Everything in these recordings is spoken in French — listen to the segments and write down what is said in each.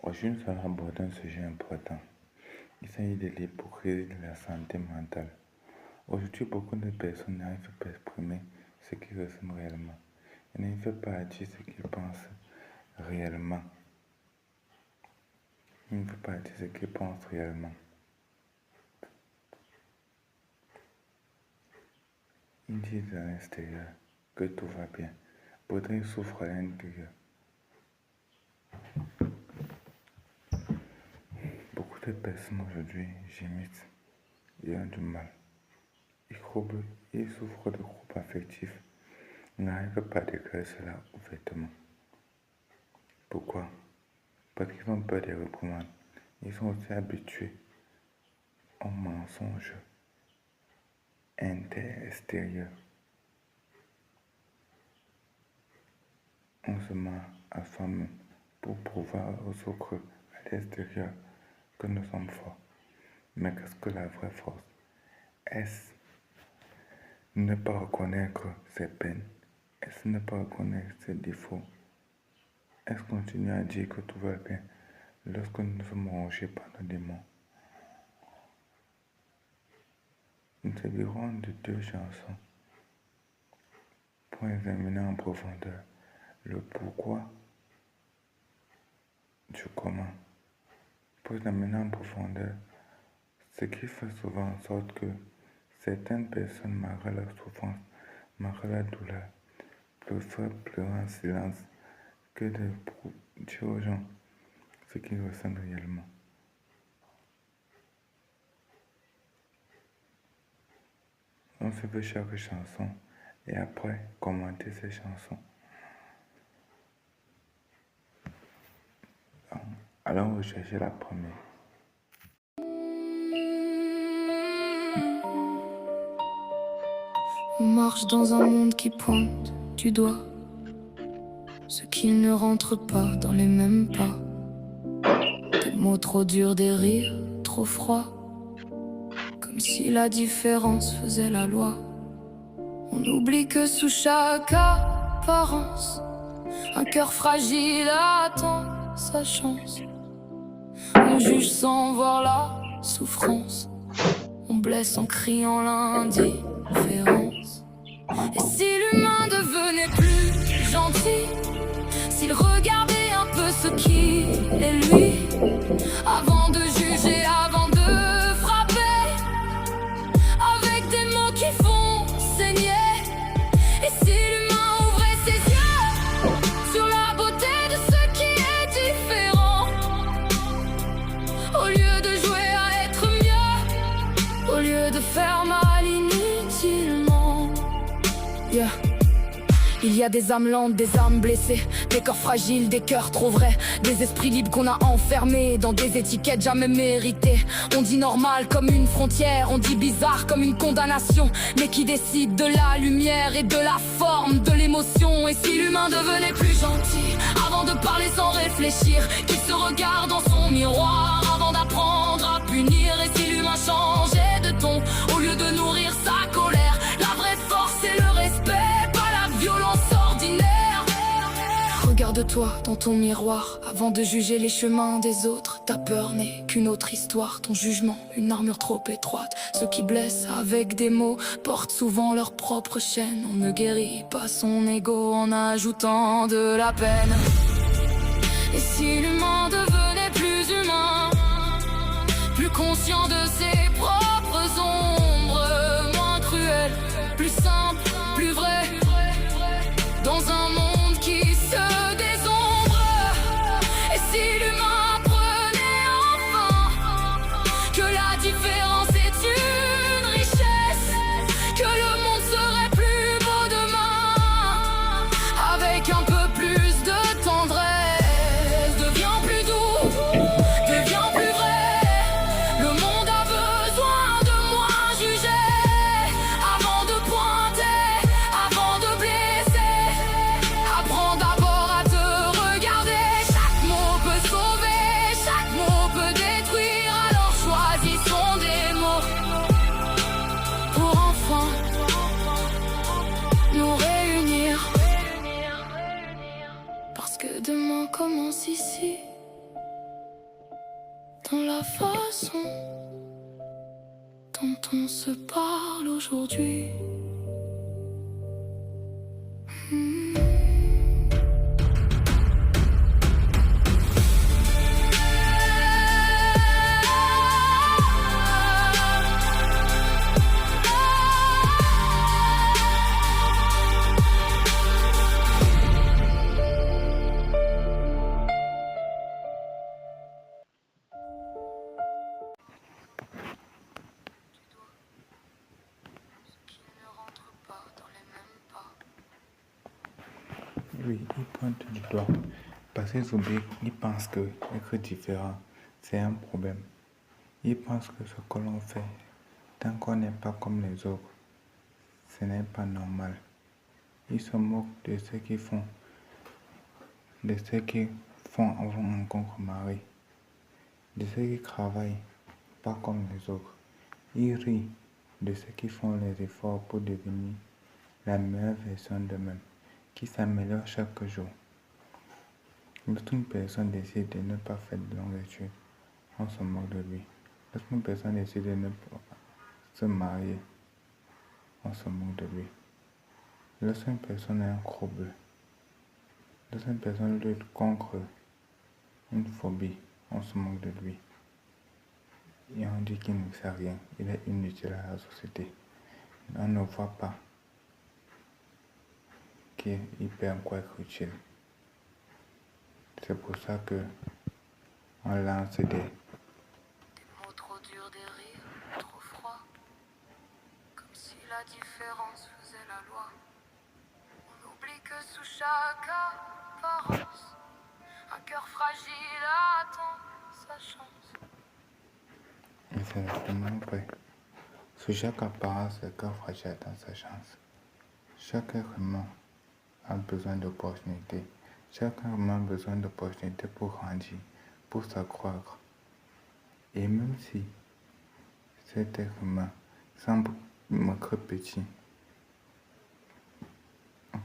Aujourd'hui, nous allons aborder un sujet important. Il s'agit de l'hypocrisie de la santé mentale. Aujourd'hui, beaucoup de personnes n'arrivent pas à exprimer ce qu'ils ressentent réellement. Ils n'arrivent pas à dire ce qu'ils pensent réellement. Ils ne peuvent pas dire ce qu'ils pensent réellement. Ils disent à l'extérieur que tout va bien. Pourtant, ils souffrent à l'intérieur. Beaucoup de personnes aujourd'hui gémissent. Ils ont du mal. Ils souffrent de groupes affectifs. Ils n'arrivent pas à déclarer cela ouvertement. Pourquoi? Parce qu'ils ont peur des reprimandes. Ils sont aussi habitués aux mensonges extérieurs. On se ment à soi-même pour prouver aux autres à l'extérieur que nous sommes forts. Mais qu'est-ce que la vraie force? Est-ce ne pas reconnaître ses peines? Est-ce ne pas reconnaître ses défauts? Est-ce continuer à dire que tout va bien lorsque nous sommes rongés par nos démons? Nous servirons de deux chansons pour examiner en profondeur le pourquoi du comment, pour examiner en profondeur ce qui fait souvent en sorte que certaines personnes, malgré leur souffrance, malgré leur douleur, préfèrent pleurer en silence que de dire aux gens ce qu'ils ressentent réellement. On se fait chaque chanson et après commenter ces chansons. Allons rechercher la première. On marche dans un monde qui pointe du doigt ceux qui ne rentrent pas dans les mêmes pas. Des mots trop durs, des rires trop froids, comme si la différence faisait la loi. On oublie que sous chaque apparence, un cœur fragile attend sa chance. On juge sans voir la souffrance, on blesse en criant l'indifférence. Et si l'humain devenait plus gentil, s'il regardait un peu ce qui est lui, avant de juger, avant de frapper, avec des mots qui font saigner. Et si l'humain ouvrait ses yeux sur la beauté de ce qui est différent, au lieu de jouer à être mieux, au lieu de faire mal inutilement. Yeah. Il y a des âmes lentes, des âmes blessées, des corps fragiles, des cœurs trop vrais, des esprits libres qu'on a enfermés dans des étiquettes jamais méritées. On dit normal comme une frontière, on dit bizarre comme une condamnation, mais qui décide de la lumière et de la forme de l'émotion? Et si l'humain devenait plus gentil, avant de parler sans réfléchir, qu'il se regarde dans son miroir avant d'apprendre à punir? Et si l'humain changeait de ton, au lieu de nourrir sa colère, la vraie force c'est le respect, violence ordinaire. Regarde-toi dans ton miroir avant de juger les chemins des autres. Ta peur n'est qu'une autre histoire, ton jugement une armure trop étroite. Ceux qui blessent avec des mots portent souvent leur propre chaîne. On ne guérit pas son ego en ajoutant de la peine. Et si l'humain devenait plus humain, plus conscient de ses propres ombres, moins cruel, plus simple, plus vrai, dans un monde qui se désombre. Et si l'humain apprenait enfin que la différence est une richesse, que le monde serait plus beau demain, avec un peu plus de tendresse, deviens plus doux, deviens plus vrai. Le monde a besoin de moins juger, avant de pointer, avant de blesser. Apprends d'abord à te regarder. Chaque mot peut sauver, chaque mot peut détruire. Alors choisissons des mots pour enfin nous réunir. Parce que demain commence ici. dans la façon dont on se parle aujourd'hui. Oui, il pointe du doigt. Parce qu'ils oublient, ils pensent que être différent, c'est un problème. Ils pensent que ce que l'on fait, tant qu'on n'est pas comme les autres, ce n'est pas normal. Ils se moquent de ceux qui font, avant un contre-mari, de ceux qui travaillent pas comme les autres. Ils rient de ceux qui font les efforts pour devenir la meilleure version d'eux-mêmes, qui s'améliorent chaque jour. Lorsqu'une personne décide de ne pas faire de longues études, on se moque de lui. Lorsqu'une personne décide de ne pas se marier, on se moque de lui. Lorsqu'une personne a un trouble, lorsqu'une personne lutte contre une phobie, on se moque de lui. Et on dit qu'il ne sait rien, il est inutile à la société. On ne voit pas qu'il peut encore être utile. C'est pour ça que on lance des mots trop durs, des rires trop froids, comme si la différence faisait la loi. On oublie que sous chaque apparence, un cœur fragile attend sa chance. Et c'est exactement vrai. Sous chaque apparence, le cœur fragile attend sa chance. Chaque être humain a besoin d'opportunités. Chaque être humain a besoin d'opportunités pour grandir, pour s'accroître. Et même si cet être humain semble manquer petit,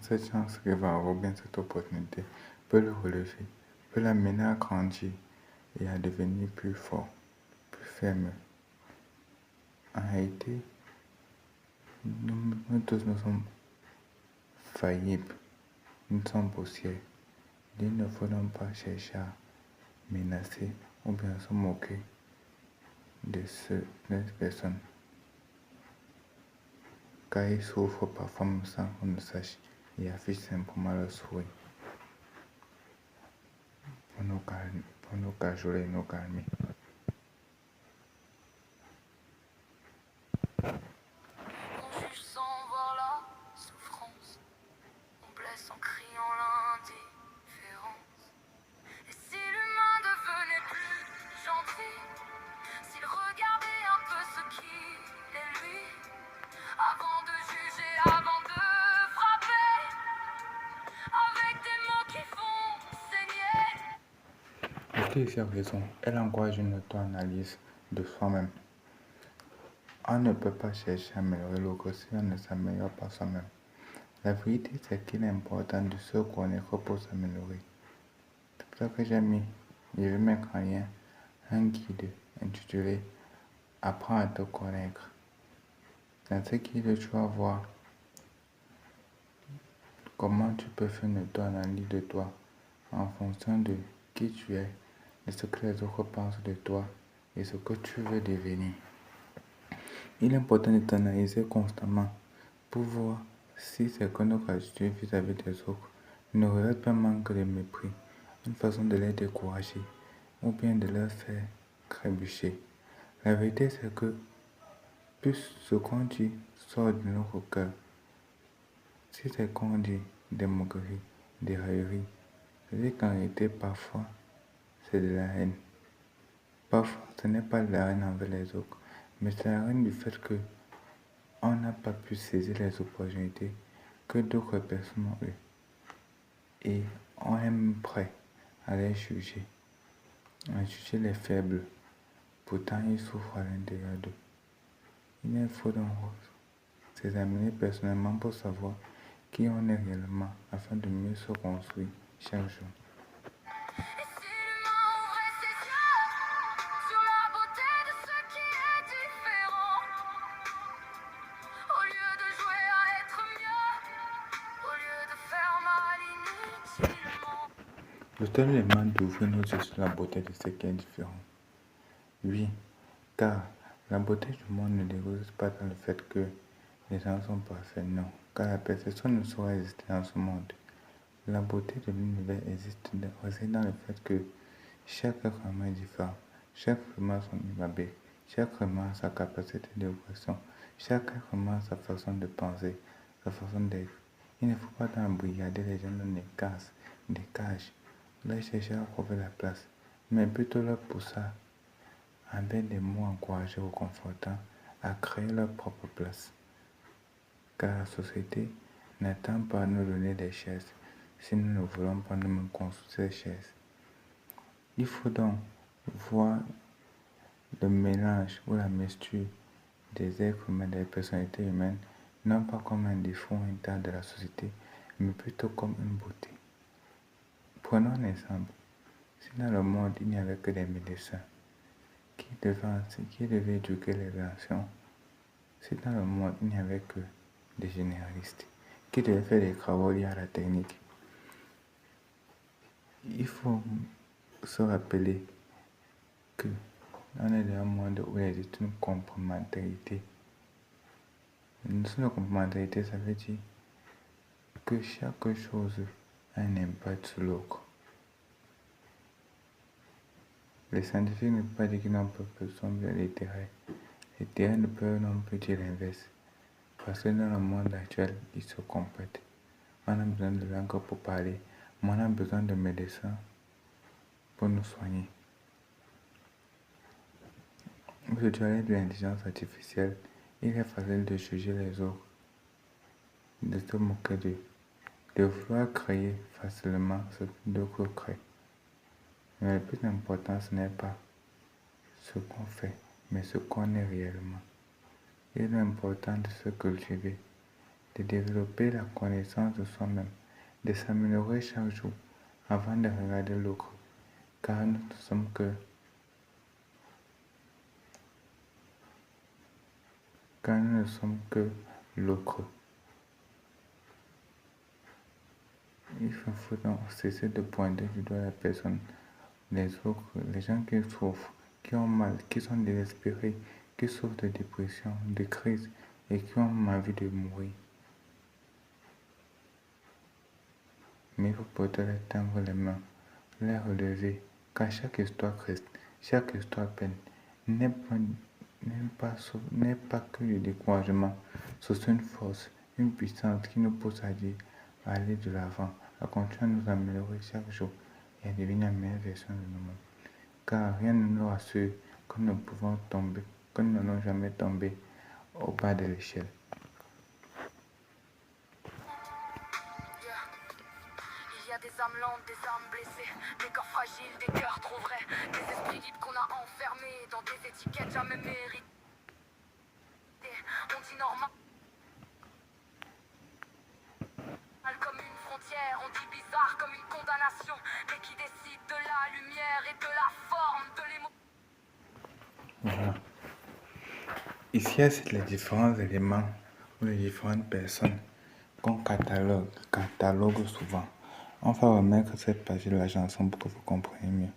cette chance qu'il va avoir, bien cette opportunité, peut le relever, peut l'amener à grandir et à devenir plus fort, plus ferme. En réalité, nous tous nous sommes faillibles, nous sommes poussières. Il ne faut donc pas chercher à menacer ou bien se moquer de ces personnes, car ils souffrent parfois même sans qu'on ne sache et affichent simplement leur souhait pour nous cajoler et nous calmer. On juge sans voir la souffrance, on blesse en criant l'indifférence. Et si l'humain devenait plus gentil, s'il regardait un peu ce qu'il est lui, avant de juger, avant de frapper, avec des mots qui font saigner. Ok, j'ai raison. Elle encourage une auto-analyse de soi-même. On ne peut pas chercher à améliorer l'autre si on ne s'améliore pas soi-même. La vérité, c'est qu'il est important de se connaître pour s'améliorer. C'est pour ça que je vais mettre en lien un guide intitulé Apprends à te connaître. Dans ce guide, tu vas voir comment tu peux faire une auto-analyse de toi en fonction de qui tu es, de ce que les autres pensent de toi et ce que tu veux devenir. Il est important de t'analyser constamment pour voir si c'est que notre attitude vis-à-vis des autres ne relève pas un manque de mépris, une façon de les décourager ou bien de leur faire trébucher. La vérité, c'est que plus ce qu'on dit sort de notre cœur, si c'est qu'on dit des moqueries, des railleries, c'est qu'en réalité, parfois, c'est de la haine. Parfois, ce n'est pas de la haine envers les autres, mais c'est la haine du fait que on n'a pas pu saisir les opportunités que d'autres personnes ont eues. Et on est même prêt à les juger, à juger les faibles. Pourtant, ils souffrent à l'intérieur d'eux. Il faut donc s'examiner personnellement pour savoir qui on est réellement afin de mieux se construire chaque jour. Et si l'humain ouvrait ses yeux sur L'auteur nous demande d'ouvrir nos yeux sur la beauté de ce qui est différent. Oui, car la beauté du monde ne réside pas dans le fait que les gens sont parfaits, non, car la perfection ne saurait exister dans ce monde. La beauté de l'univers réside dans le fait que chaque être humain est différent, chaque être humain a son imagé, chaque être humain a sa capacité d'évolution, chaque être humain a sa façon de penser, sa façon d'être. Il ne faut pas embrigader les gens dans des cages, leur chercher à trouver la place, mais plutôt leur pousser avec des mots encourageants ou confortants à créer leur propre place. Car la société n'attend pas à nous donner des chaises si nous ne voulons pas nous-mêmes construire ces chaises. Il faut donc voir le mélange ou la mixture des êtres humains, des personnalités humaines, non pas comme un défaut interne de la société, mais plutôt comme une beauté. Prenons un exemple. Si dans le monde il n'y avait que des médecins qui devaient éduquer les nations, si dans le monde il n'y avait que des généralistes qui devaient faire des travaux liés à la technique, il faut se rappeler que on est dans un monde où il existe une complémentarité. Une complémentarité, ça veut dire que chaque chose a un impact sur l'autre. Les scientifiques ne peuvent pas dire qu'ils n'ont pas besoin des terrains. Les terrains ne peuvent non plus dire l'inverse. Parce que dans le monde actuel, ils se complètent. On a besoin de langue pour parler, mais on a besoin de médecins pour nous soigner. Aujourd'hui, avec l'intelligence artificielle, il est facile de juger les autres, de se moquer d'eux, de vouloir créer facilement ce que d'autres créent. Mais le plus important, ce n'est pas ce qu'on fait, mais ce qu'on est réellement. Il est important de se cultiver, de développer la connaissance de soi-même, de s'améliorer chaque jour avant de regarder l'autre, car nous ne sommes que l'autre. Il faut donc cesser de pointer du doigt la personne, les autres, les gens qui souffrent, qui ont mal, qui sont désespérés, qui souffrent de dépression, de crise et qui ont envie de mourir. Mais il faut peut-être leur tendre les mains, les relever, car chaque histoire reste, chaque histoire peine n'est pas que le découragement, c'est une force, une puissance qui nous pousse à dire, à aller de l'avant, à continuer à nous améliorer chaque jour et à devenir la meilleure version de nous-mêmes. Car rien ne nous rassure que nous pouvons tomber, que nous n'allons jamais tomber au bas de l'échelle. Il y a des âmes lentes, des âmes blessées, des corps fragiles, des cœurs trop vrais, des esprits libres qu'on a enfermés dans des étiquettes jamais méritées. On dit normal comme une frontière, on dit bizarre comme une condamnation, mais qui décide de la lumière et de la forme de l'émotion. Voilà. Ici, c'est les différents éléments ou les différentes personnes qu'on catalogue souvent. On va remettre cette page de la chanson pour que vous compreniez mieux.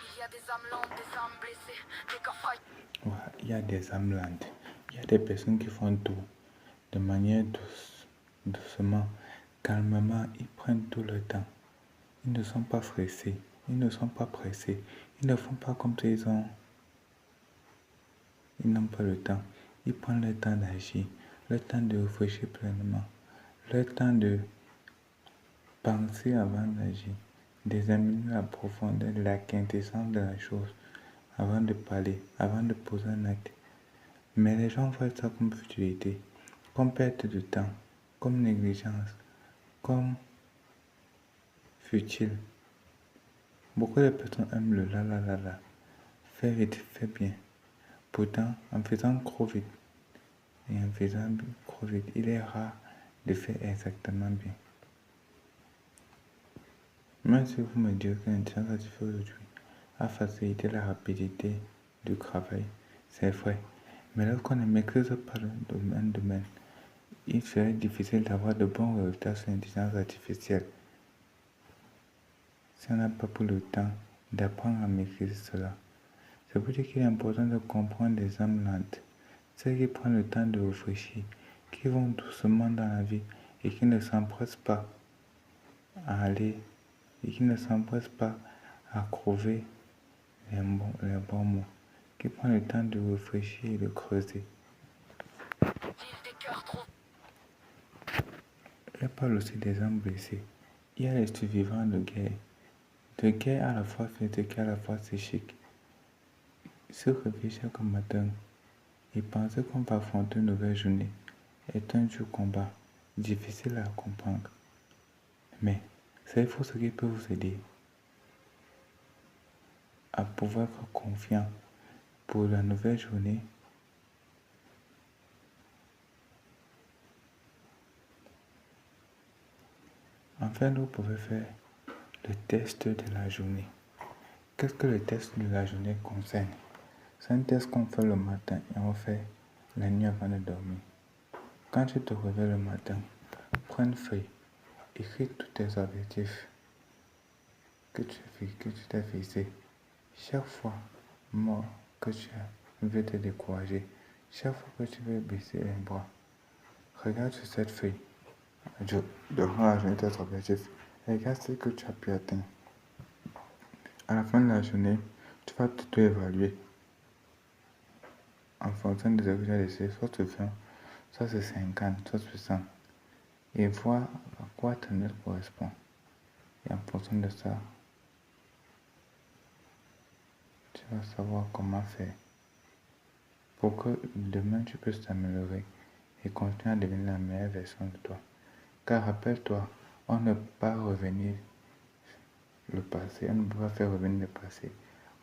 Il y a des âmes lentes, des âmes blessées, des corps fragiles. Voilà, il y a des âmes lentes. Il y a des personnes qui font tout de manière doucement, calmement. Ils prennent tout le temps. Ils ne sont pas pressés. Ils ne sont pas pressés. Ils ne font pas comme s'ils n'ont pas le temps. Ils prennent le temps d'agir, le temps de réfléchir pleinement, le temps de penser avant d'agir, d'examiner la profondeur, la quintessence de la chose avant de parler, avant de poser un acte. Mais les gens voient ça comme futilité, comme perte de temps, comme négligence, comme futile. Beaucoup de personnes aiment le la. Fais vite, fais bien. Pourtant, en faisant trop vite et en faisant trop vite, il est rare de faire exactement bien. Même si vous me direz que l'intelligence artificielle aujourd'hui a facilité la rapidité du travail, c'est vrai. Mais lorsqu'on ne maîtrise pas le domaine, il serait difficile d'avoir de bons résultats sur l'intelligence artificielle. Si on n'a pas pris le temps d'apprendre à maîtriser cela, c'est pour dire qu'il est important de comprendre les âmes lentes, ceux qui prennent le temps de réfléchir, qui vont doucement dans la vie et qui ne s'empressent pas à aller, et qui ne s'empressent pas à trouver les bons mots, qui prennent le temps de réfléchir et de creuser. Elle parle aussi des âmes blessées. Il y a les survivants de guerre à la fois physique et à la fois psychique. Se réveiller chaque matin et penser qu'on va affronter une nouvelle journée est un dur combat, difficile à comprendre. Mais c'est une force qui peut vous aider à pouvoir être confiant pour la nouvelle journée. Enfin, vous pouvez faire le test de la journée. Qu'est-ce que le test de la journée concerne? C'est un test qu'on fait le matin et on fait la nuit avant de dormir. Quand tu te réveilles le matin, prends une feuille, écris tous tes objectifs que tu t'es fixé. Chaque fois que tu veux te décourager, chaque fois que tu veux baisser les bras, regarde sur cette feuille, devant la journée tes objectifs, regarde ce que tu as pu atteindre. À la fin de la journée, tu vas tout évaluer en fonction des objectifs que tu as laissés, soit c'est 20, soit c'est 50, soit c'est 100, et voir à quoi ta note correspond. Et en fonction de ça, tu vas savoir comment faire pour que demain tu puisses t'améliorer et continuer à devenir la meilleure version de toi. Car rappelle-toi, on ne peut pas revenir le passé, on ne peut pas faire revenir le passé,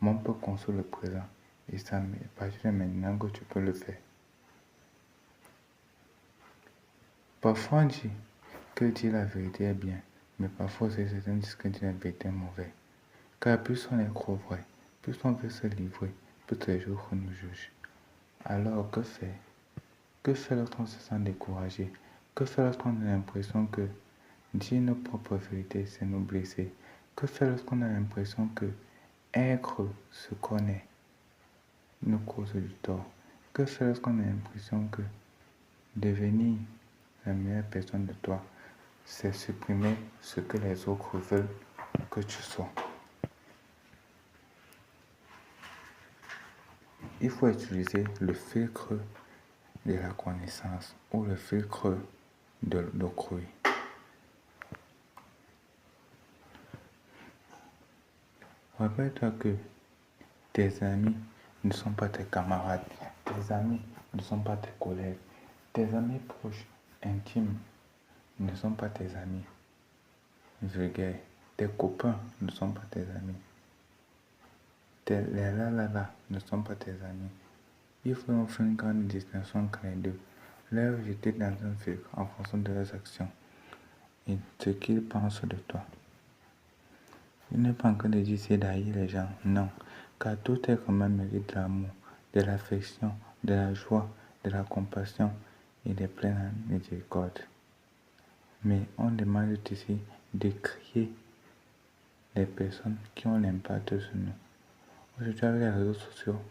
mais on peut construire le présent. Et ça, à partir de maintenant que tu peux le faire. Parfois on dit que dire la vérité est bien, mais parfois aussi certains disent que dire la vérité est mauvais. Car plus on est trop vrai, plus on veut se livrer, plus les jours nous jugent. Alors que faire? Que faire lorsqu'on se sent découragé? Que faire lorsqu'on a l'impression que dire nos propres vérités, c'est nous blesser? Que faire lorsqu'on a l'impression que être ce qu'on est nous cause du tort? Que faire lorsqu'on a l'impression que devenir la meilleure personne de toi, c'est supprimer ce que les autres veulent que tu sois? Il faut utiliser le filtre de la connaissance ou le filtre de l'autrui. Rappelle-toi que tes amis ne sont pas tes camarades, tes amis ne sont pas tes collègues, tes amis proches, intimes ne sont pas tes amis vulgaires, tes copains ne sont pas tes amis, les là ne sont pas tes amis. Il faut faire une grande distinction entre les deux, leur jeter dans un filtre en fonction de leurs actions et ce qu'ils pensent de toi. Il n'est pas encore de dire c'est d'haïr les gens, non, car tout être humain mérite de l'amour, de l'affection, de la joie, de la compassion et de pleine miséricorde. Mais on demande ici de créer des personnes qui ont l'impact sur nous. Aujourd'hui, avec les réseaux sociaux,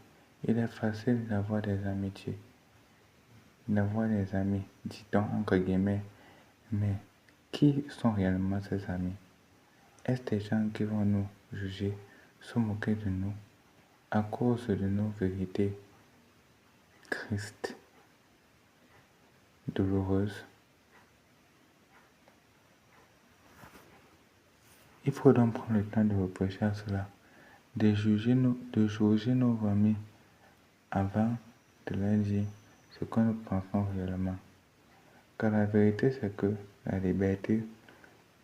il est facile d'avoir des amitiés, d'avoir des amis, dit-on entre guillemets, mais qui sont réellement ces amis? Est-ce des gens qui vont nous juger, se moquer de nous à cause de nos vérités tristes, douloureuses? Il faut donc prendre le temps de réfléchir à cela, de juger nos amis avant de leur dire ce que nous pensons réellement. Car la vérité, c'est que la liberté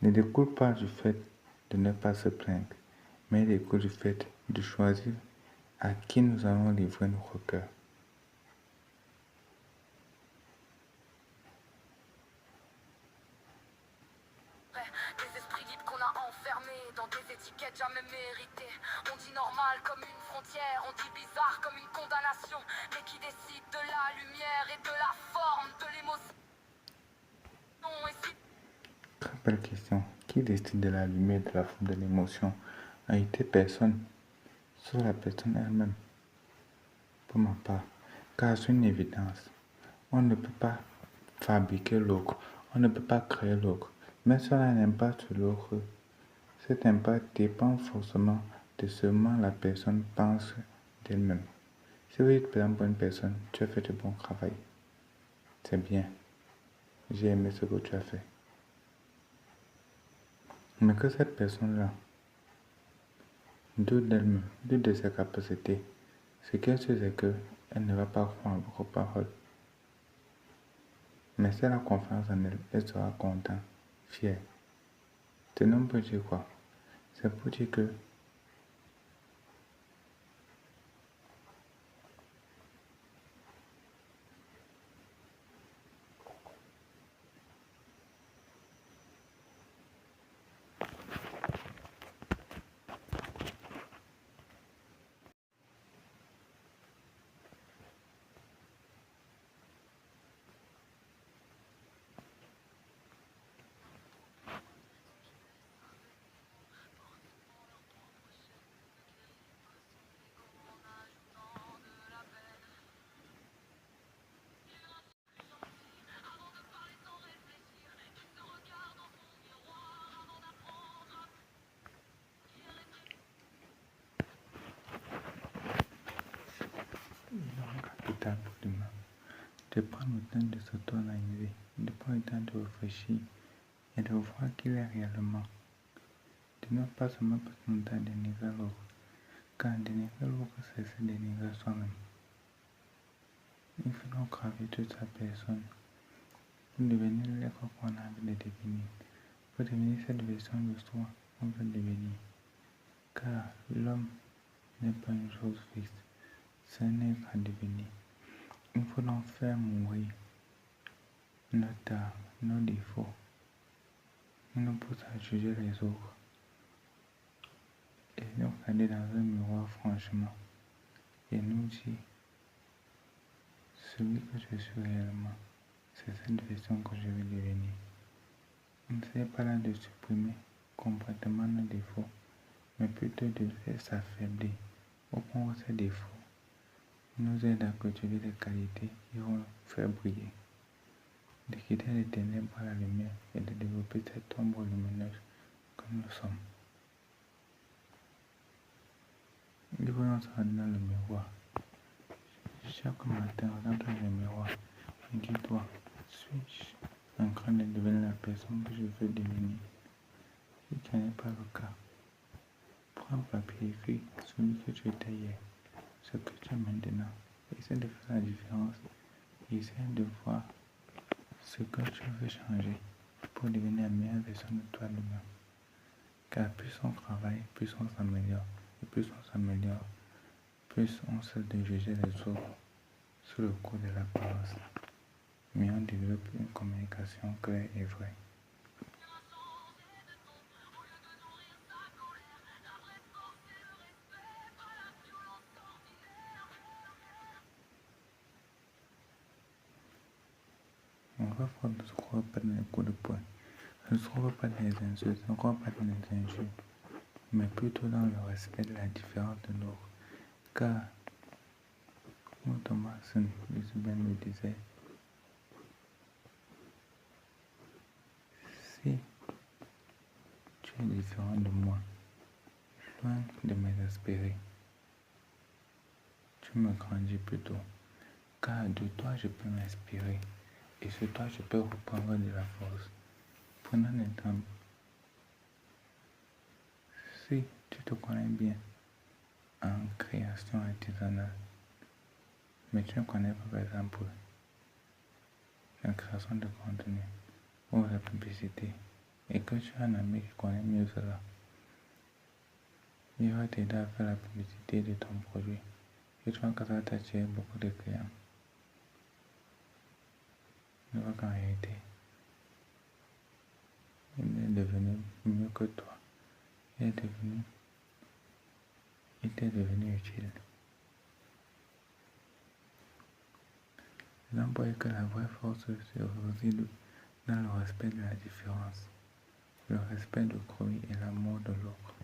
ne découle pas du fait de ne pas se plaindre, mais découle du fait de choisir à qui nous allons livrer notre cœur. Des esprits libres qu'on a enfermés dans des étiquettes jamais méritées. On dit normal comme une frontière, on dit bizarre comme une condamnation. Mais qui décide de la lumière et de la forme de l'émotion? Très belle question. Qui décide de la lumière et de la forme de l'émotion? En réalité, personne. Soit la personne elle-même. Pour ma part. Car c'est une évidence. On ne peut pas fabriquer l'autre. On ne peut pas créer l'autre. Mais cela a un impact sur l'autre. Cet impact dépend forcément de ce que la personne pense d'elle-même. Si vous dites par exemple une personne, tu as fait du bon travail. C'est bien. J'ai aimé ce que tu as fait. Mais que cette personne-là doute d'elle-même, doute de ses capacités. Ce qu'elle sait, c'est qu'elle ne va pas croire en vos paroles. Mais si elle a confiance en elle, elle sera contente, fière. Ce nom peut dire quoi? C'est pour dire que capital pour demain. De prendre le temps de s'auto-analyser, de prendre le temps de réfléchir et de voir qui il est réellement. De ne pas seulement passer le temps de dénigrer l'autre, car dénigrer l'autre, c'est se dénigrer soi-même. Il faut donc graver toute sa personne pour devenir l'être qu'on a envie de devenir, pour devenir cette version de soi qu'on veut devenir. Car l'homme n'est pas une chose fixe, c'est un être à devenir. Il faut donc faire mourir nos tares, nos défauts, qui nous poussent à juger les autres. Et nous regarder dans un miroir franchement et nous dire, celui que je suis réellement, c'est cette version que je vais devenir. Il ne s'agit pas là de supprimer complètement nos défauts, mais plutôt de s'affaiblir au point où ces défauts nous aident à cultiver des qualités qui vont faire briller, de quitter les ténèbres à la lumière et de développer cette ombre lumineuse que nous sommes. Il faut nous regarder dans le miroir. Chaque matin, regarde dans le miroir et dis-toi, suis-je en train de devenir la personne que je veux devenir? Si ce n'est pas le cas, prends un papier et écris celui que tu étais hier, ce que tu es maintenant. Essaie de faire la différence. Essaie de voir ce que tu veux changer pour devenir la meilleure version de toi demain. Car plus on travaille, plus on s'améliore. Et plus on s'améliore, plus on cesse de juger les autres sous le coup de l'apparence. Mais on développe une communication claire et vraie. On va voir ne se croit pas dans les coups de poing, ne se croit pas dans les insultes, ne se croit pas dans les injures, mais plutôt dans le respect de la différence de l'autre. Car, comme Thomas Lisbeth me disait, si tu es différent de moi, loin de m'exaspérer, tu me grandis plutôt, car de toi je peux m'inspirer, et sur toi je peux reprendre de la force. Prenons un exemple. Si tu te connais bien en création artisanale, mais tu ne connais pas par exemple la création de contenu ou la publicité, et que tu as un ami qui connaît mieux cela, il va t'aider à faire la publicité de ton produit et tu vas que ça va t'attirer beaucoup de clients. Il va qu'en réalité, il est devenu mieux que toi était devenu utile. Ils ont voyé que la vraie force se réside dans le respect de la différence, le respect d'autrui et l'amour de l'autre.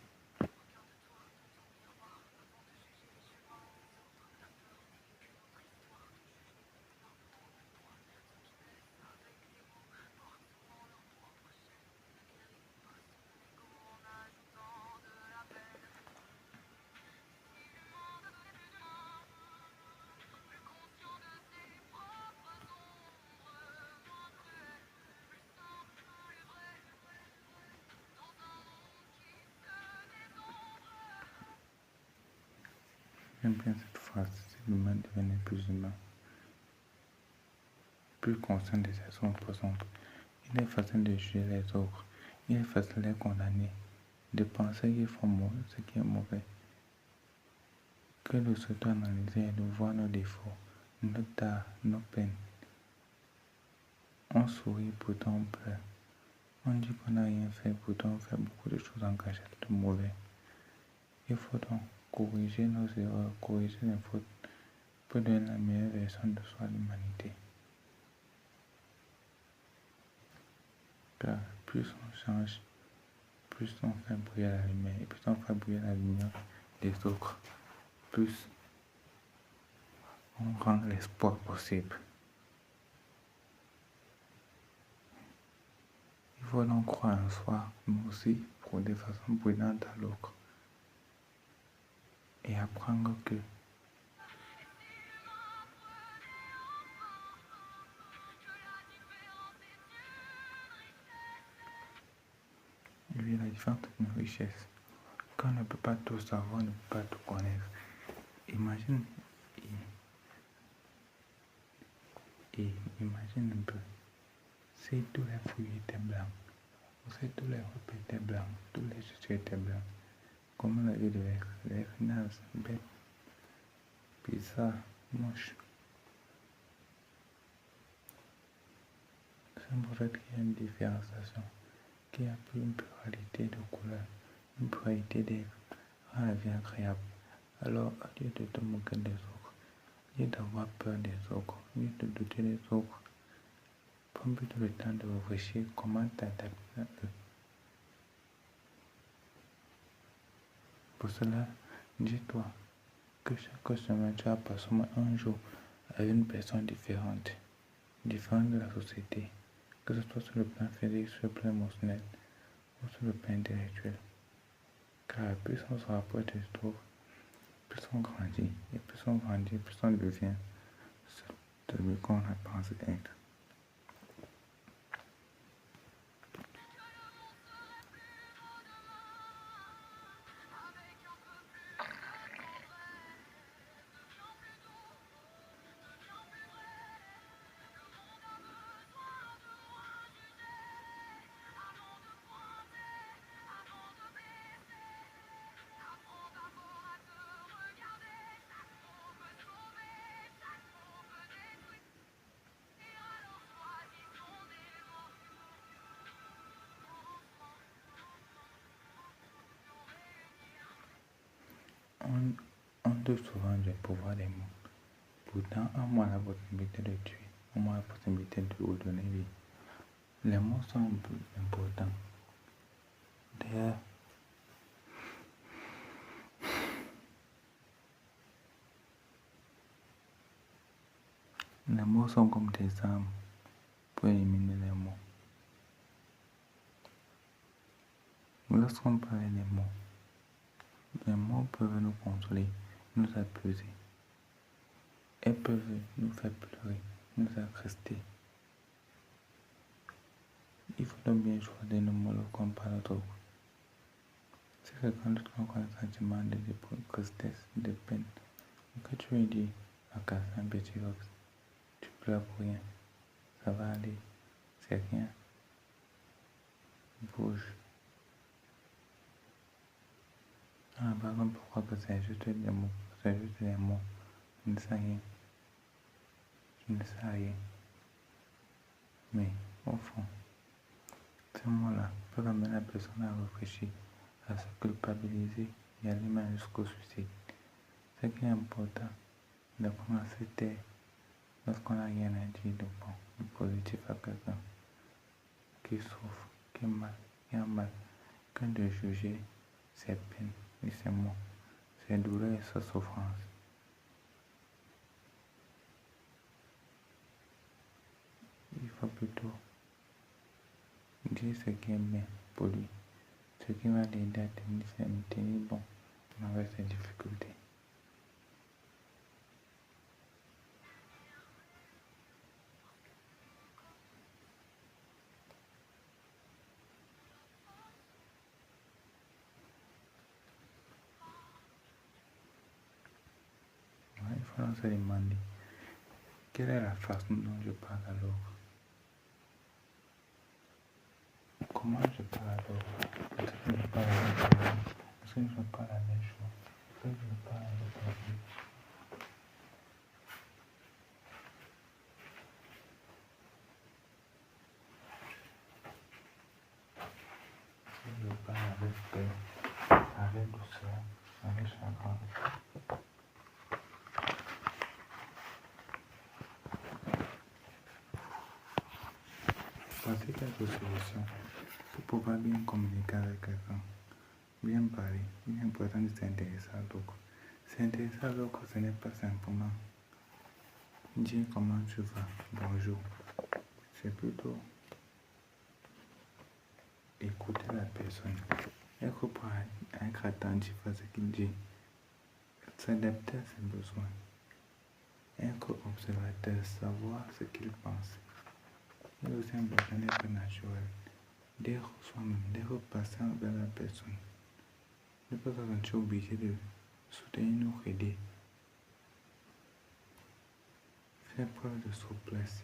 J'aime bien cette phrase, si l'humain devenait plus humain, plus conscient de ses opposantes. Il est facile de juger les autres, il est facile de les condamner, de penser qu'ils font ce qui est mauvais, que de s'auto-analyser et de voir nos défauts, nos tares, nos peines. On sourit, pourtant on pleure. On dit qu'on n'a rien fait, pourtant on fait beaucoup de choses en cachette de mauvais. Il faut donc corriger nos erreurs, corriger les fautes, pour donner la meilleure version de soi à l'humanité. Car plus on change, plus on fait briller la lumière, et plus on fait briller la lumière des autres, plus on rend l'espoir possible. Il faut donc croire en soi, mais aussi pour de façon brillante à l'autre. Et apprendre que la différence est une richesse. Quand on ne peut pas tout savoir, on ne peut pas tout connaître. Imagine un peu, si tous les fruits étaient blancs, ou si tous les repas étaient blancs, tous les chaussures étaient blancs, comment la vie devait être? Les naze, bête, bizarre, moche. C'est un prophète qui a une différenciation, qui a plus une pluralité de couleurs, une pluralité d'être, rend la vie agréable. Alors, au lieu de te moquer des autres, au lieu d'avoir peur des autres, au lieu de douter des autres, prends plutôt le temps de réfléchir comment t'adapter à eux. Pour cela, dis-toi que chaque semaine, tu vas passer un jour avec une personne différente de la société, que ce soit sur le plan physique, sur le plan émotionnel ou sur le plan intellectuel. Car plus on se rapproche des autres, plus on grandit, et plus on grandit, plus on devient celui qu'on a pensé être. On doute souvent du pouvoir des mots. Pourtant, on a la possibilité de tuer, on a la possibilité de vous donner vie. Les mots sont importants. D'ailleurs, les mots sont comme des armes pour éliminer les mots. Lorsqu'on parle des mots, les mots peuvent nous consoler, nous apaiser. Elles peuvent nous faire pleurer, nous agrister. Il faut donc bien choisir nos mots lorsqu'on parle d'autres. C'est que quand tu as un sentiment de tristesse, de peine, que tu lui dis à casser un petit rox, tu pleures pour rien, ça va aller, c'est rien, bouge. Par exemple, pourquoi que c'est juste des mots, c'est juste des mots, je ne sais rien, je ne sais rien. Mais au fond, ces mots-là peuvent amener la personne à réfléchir, à se culpabiliser et aller même jusqu'au suicide. Ce qui est important, d'apprendre à se taire lorsqu'on n'a rien à dire de bon, de positif à quelqu'un qui souffre, qui a mal, que de juger ses peines et ses maux, ses douleurs et sa souffrance. Il faut plutôt dire ce qui est bien pour lui, ce qui va l'aider à tenir bon avec ses difficultés. Il faut se demander quelle est la façon dont je parle à l'autre. Comment je parle à l'autre? Est-ce que je parle à l'autre? Est-ce que je parle la même chose? Est-ce que je parle à l'autre? Est-ce que je parle avec paix, avec douceur, avec chagrin? Voici quelques solutions pour pouvoir bien communiquer avec quelqu'un, bien parler. Il est important de s'intéresser à l'autre. S'intéresser à l'autre, ce n'est pas simplement dire comment tu vas, bonjour. C'est plutôt écouter la personne, être attentif à ce qu'il dit, s'adapter à ses besoins, être observateur, savoir ce qu'il pense. Il est aussi important d'être naturel, d'être soi-même, d'être patient vers la personne. Ne pas se sentir obligé de soutenir ou aider. Faire preuve de souplesse.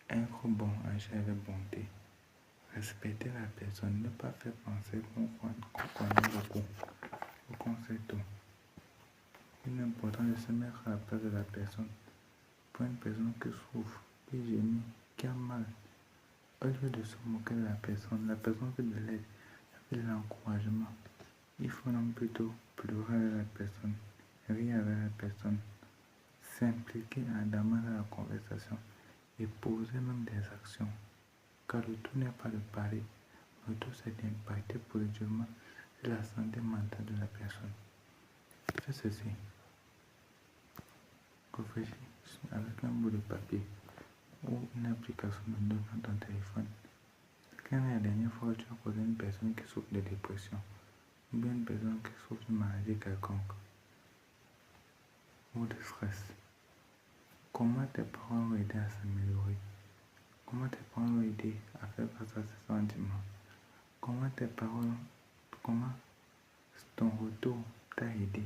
Être bon, agir avec bonté. Respecter la personne, ne pas faire penser qu'on connaît beaucoup ou qu'on sait tout. Il est important de se mettre à la place de la personne. Pour une personne qui souffre, qui gémit, qui a mal, au lieu de se moquer de la personne fait de l'aide, fait de l'encouragement. Il faut donc plutôt pleurer avec la personne, rire avec la personne, s'impliquer ardemment dans la conversation et poser même des actions. Car le tout n'est pas de parler, le tout c'est d'impacter positivement sur la santé mentale de la personne. Fais ceci. Réfléchis avec un bout de papier ou une application de notes dans ton téléphone. Quand est la dernière fois que tu as posé une personne qui souffre de dépression ou bien une personne qui souffre d'une maladie quelconque ou de stress? Comment tes parents ont aidé à s'améliorer? Comment tes parents ont aidé à faire face à ces sentiments? Comment ton retour t'a aidé,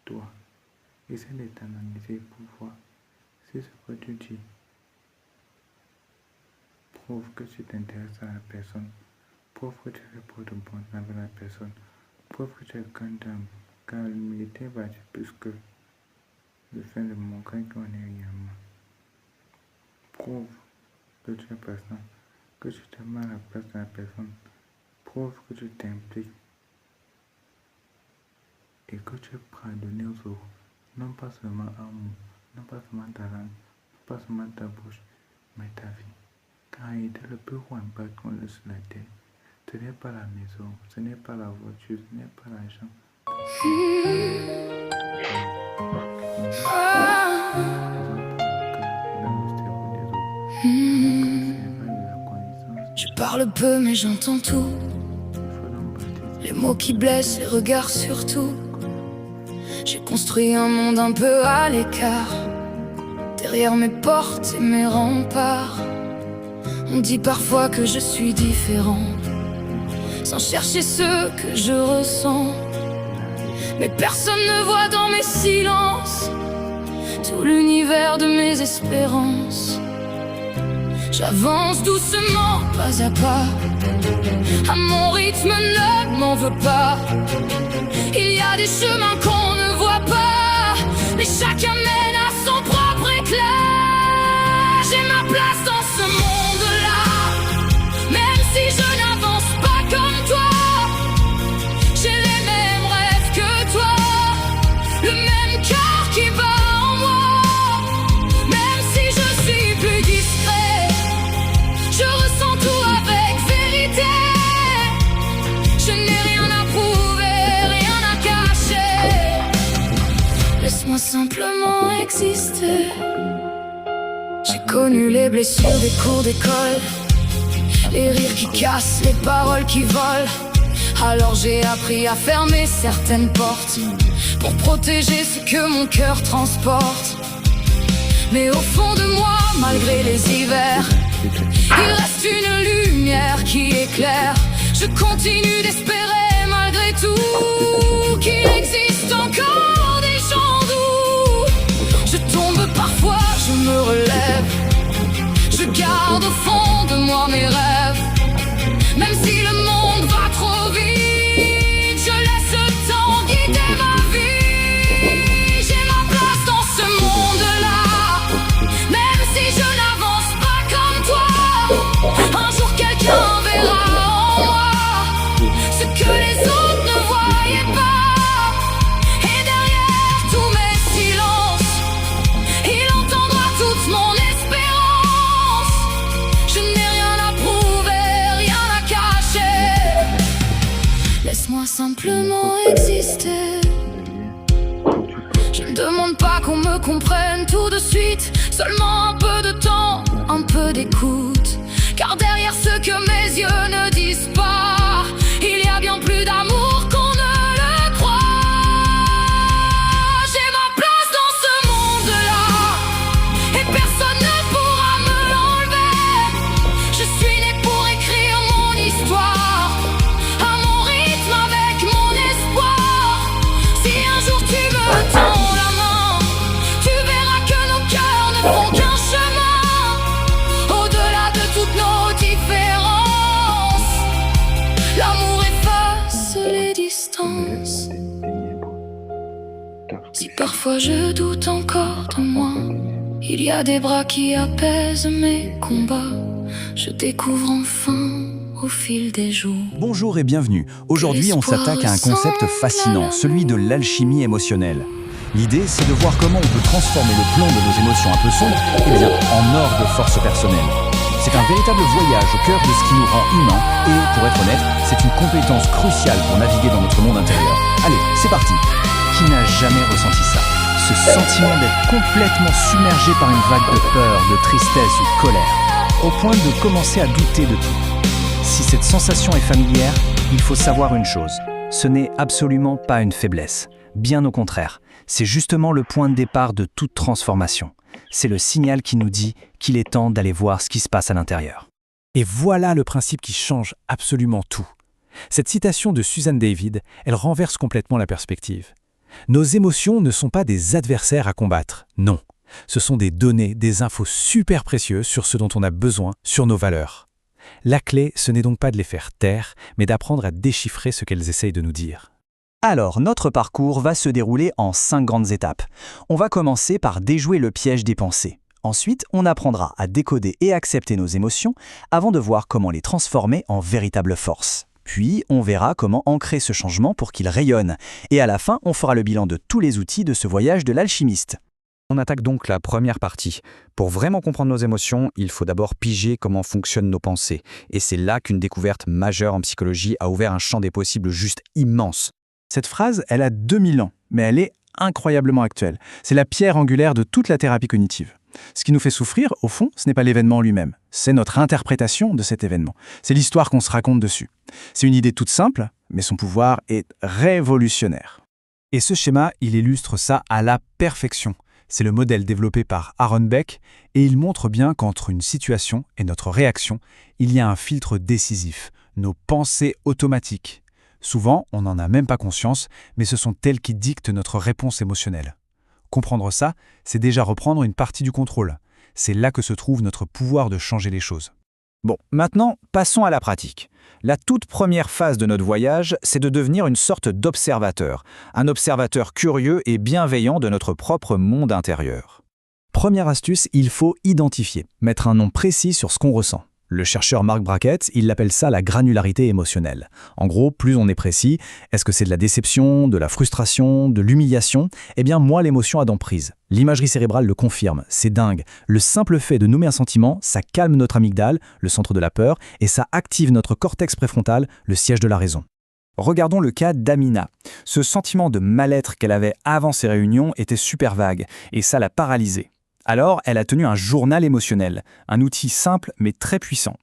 toi? Essaie de t'analyser pour voir si ce que tu dis prouve que tu t'intéresses à la personne, prouve que tu fais preuve de bonté avec la personne, prouve que tu es quelqu'un d'humble, car l'humilité va dire plus que le fait de montrer qu'on est réellement. Prouve que tu es patient, que tu te mets à la place de la personne, prouve que tu t'impliques et que tu es prêt à donner aux autres, non pas seulement un mot, non pas seulement ta langue, non pas seulement ta bouche, mais ta vie. Car aider le plus gros impact qu'on a sur la terre, ce n'est pas la maison, ce n'est pas la voiture, ce n'est pas l'argent. Je parle peu mais j'entends tout. Les mots qui blessent, les regards surtout. J'ai construit un monde un peu à l'écart, derrière mes portes et mes remparts. On dit parfois que je suis différente, sans chercher ce que je ressens. Mais personne ne voit dans mes silences tout l'univers de mes espérances. J'avance doucement, pas à pas, à mon rythme, ne m'en veux pas. Il y a des chemins qu'on ne voit pas, mais chacun mène à son propre éclat. J'ai ma place dans ce monde-là. Même si je n'avance pas comme toi, j'ai les mêmes rêves que toi, le même cœur qui bat en moi. Même si je suis plus discret, je ressens tout avec vérité. Je n'ai rien à prouver, rien à cacher. Laisse-moi simplement exister. J'ai connu les blessures des cours d'école, les rires qui cassent, les paroles qui volent. Alors j'ai appris à fermer certaines portes pour protéger ce que mon cœur transporte. Mais au fond de moi, malgré les hivers, il reste une lumière qui éclaire. Je continue d'espérer malgré tout qu'il existe encore des gens doux. Je tombe parfois, je me relève, je garde au fond de moi mes rêves. Même si le monde va trop vite, je laisse le temps guider ma vie. J'ai ma place dans ce monde-là. Même si je n'avance pas comme toi, un jour quelqu'un verra en moi ce que les autres ne voyaient pas. Et derrière tous mes silences, il entendra toute mon espérance. Je n'ai rien à prouver, rien à cacher. Laisse-moi simplement exister. Je ne demande pas qu'on me comprenne tout de suite, seulement un peu de temps, un peu d'écoute. Car derrière ce que mes yeux ne disent pas, il y a bien plus d'amour qu'on ne le croit. J'ai ma place dans ce monde-là, et personne ne pourra me l'enlever. Je suis né pour écrire mon histoire, à mon rythme avec mon espoir. Si un jour tu me tends la main, tu verras que nos cœurs ne font qu'un chemin. Au-delà de toutes nos différences, l'amour efface les distances. Si parfois je doute encore de moi, il y a des bras qui apaisent mes combats. Je découvre enfin au fil des jours. Bonjour et bienvenue. Aujourd'hui, on s'attaque à un concept fascinant, celui de l'alchimie émotionnelle. L'idée, c'est de voir comment on peut transformer le plomb de nos émotions un peu sombres en or de force personnelle. C'est un véritable voyage au cœur de ce qui nous rend humains et, pour être honnête, c'est une compétence cruciale pour naviguer dans notre monde intérieur. Allez, c'est parti. Qui n'a jamais ressenti ça? Ce sentiment d'être complètement submergé par une vague de peur, de tristesse ou de colère, au point de commencer à douter de tout. Si cette sensation est familière, il faut savoir une chose. Ce n'est absolument pas une faiblesse. Bien au contraire, c'est justement le point de départ de toute transformation. C'est le signal qui nous dit qu'il est temps d'aller voir ce qui se passe à l'intérieur. Et voilà le principe qui change absolument tout. Cette citation de Suzanne David, elle renverse complètement la perspective. Nos émotions ne sont pas des adversaires à combattre, non. Ce sont des données, des infos super précieuses sur ce dont on a besoin, sur nos valeurs. La clé, ce n'est donc pas de les faire taire, mais d'apprendre à déchiffrer ce qu'elles essayent de nous dire. Alors, notre parcours va se dérouler en 5 grandes étapes. On va commencer par déjouer le piège des pensées. Ensuite, on apprendra à décoder et accepter nos émotions avant de voir comment les transformer en véritable force. Puis, on verra comment ancrer ce changement pour qu'il rayonne. Et à la fin, on fera le bilan de tous les outils de ce voyage de l'alchimiste. On attaque donc la première partie. Pour vraiment comprendre nos émotions, il faut d'abord piger comment fonctionnent nos pensées. Et c'est là qu'une découverte majeure en psychologie a ouvert un champ des possibles juste immense. Cette phrase, elle a 2000 ans, mais elle est incroyablement actuelle. C'est la pierre angulaire de toute la thérapie cognitive. Ce qui nous fait souffrir, au fond, ce n'est pas l'événement lui-même. C'est notre interprétation de cet événement. C'est l'histoire qu'on se raconte dessus. C'est une idée toute simple, mais son pouvoir est révolutionnaire. Et ce schéma, il illustre ça à la perfection. C'est le modèle développé par Aaron Beck et il montre bien qu'entre une situation et notre réaction, il y a un filtre décisif, nos pensées automatiques. Souvent, on n'en a même pas conscience, mais ce sont elles qui dictent notre réponse émotionnelle. Comprendre ça, c'est déjà reprendre une partie du contrôle. C'est là que se trouve notre pouvoir de changer les choses. Bon, maintenant, passons à la pratique. La toute première phase de notre voyage, c'est de devenir une sorte d'observateur. Un observateur curieux et bienveillant de notre propre monde intérieur. Première astuce, il faut identifier, mettre un nom précis sur ce qu'on ressent. Le chercheur Mark Brackett, il appelle ça la granularité émotionnelle. En gros, plus on est précis, est-ce que c'est de la déception, de la frustration, de l'humiliation? Eh bien, moins l'émotion a d'emprise. L'imagerie cérébrale le confirme, c'est dingue. Le simple fait de nommer un sentiment, ça calme notre amygdale, le centre de la peur, et ça active notre cortex préfrontal, le siège de la raison. Regardons le cas d'Amina. Ce sentiment de mal-être qu'elle avait avant ces réunions était super vague, et ça l'a paralysée. Alors, elle a tenu un journal émotionnel, un outil simple mais très puissant.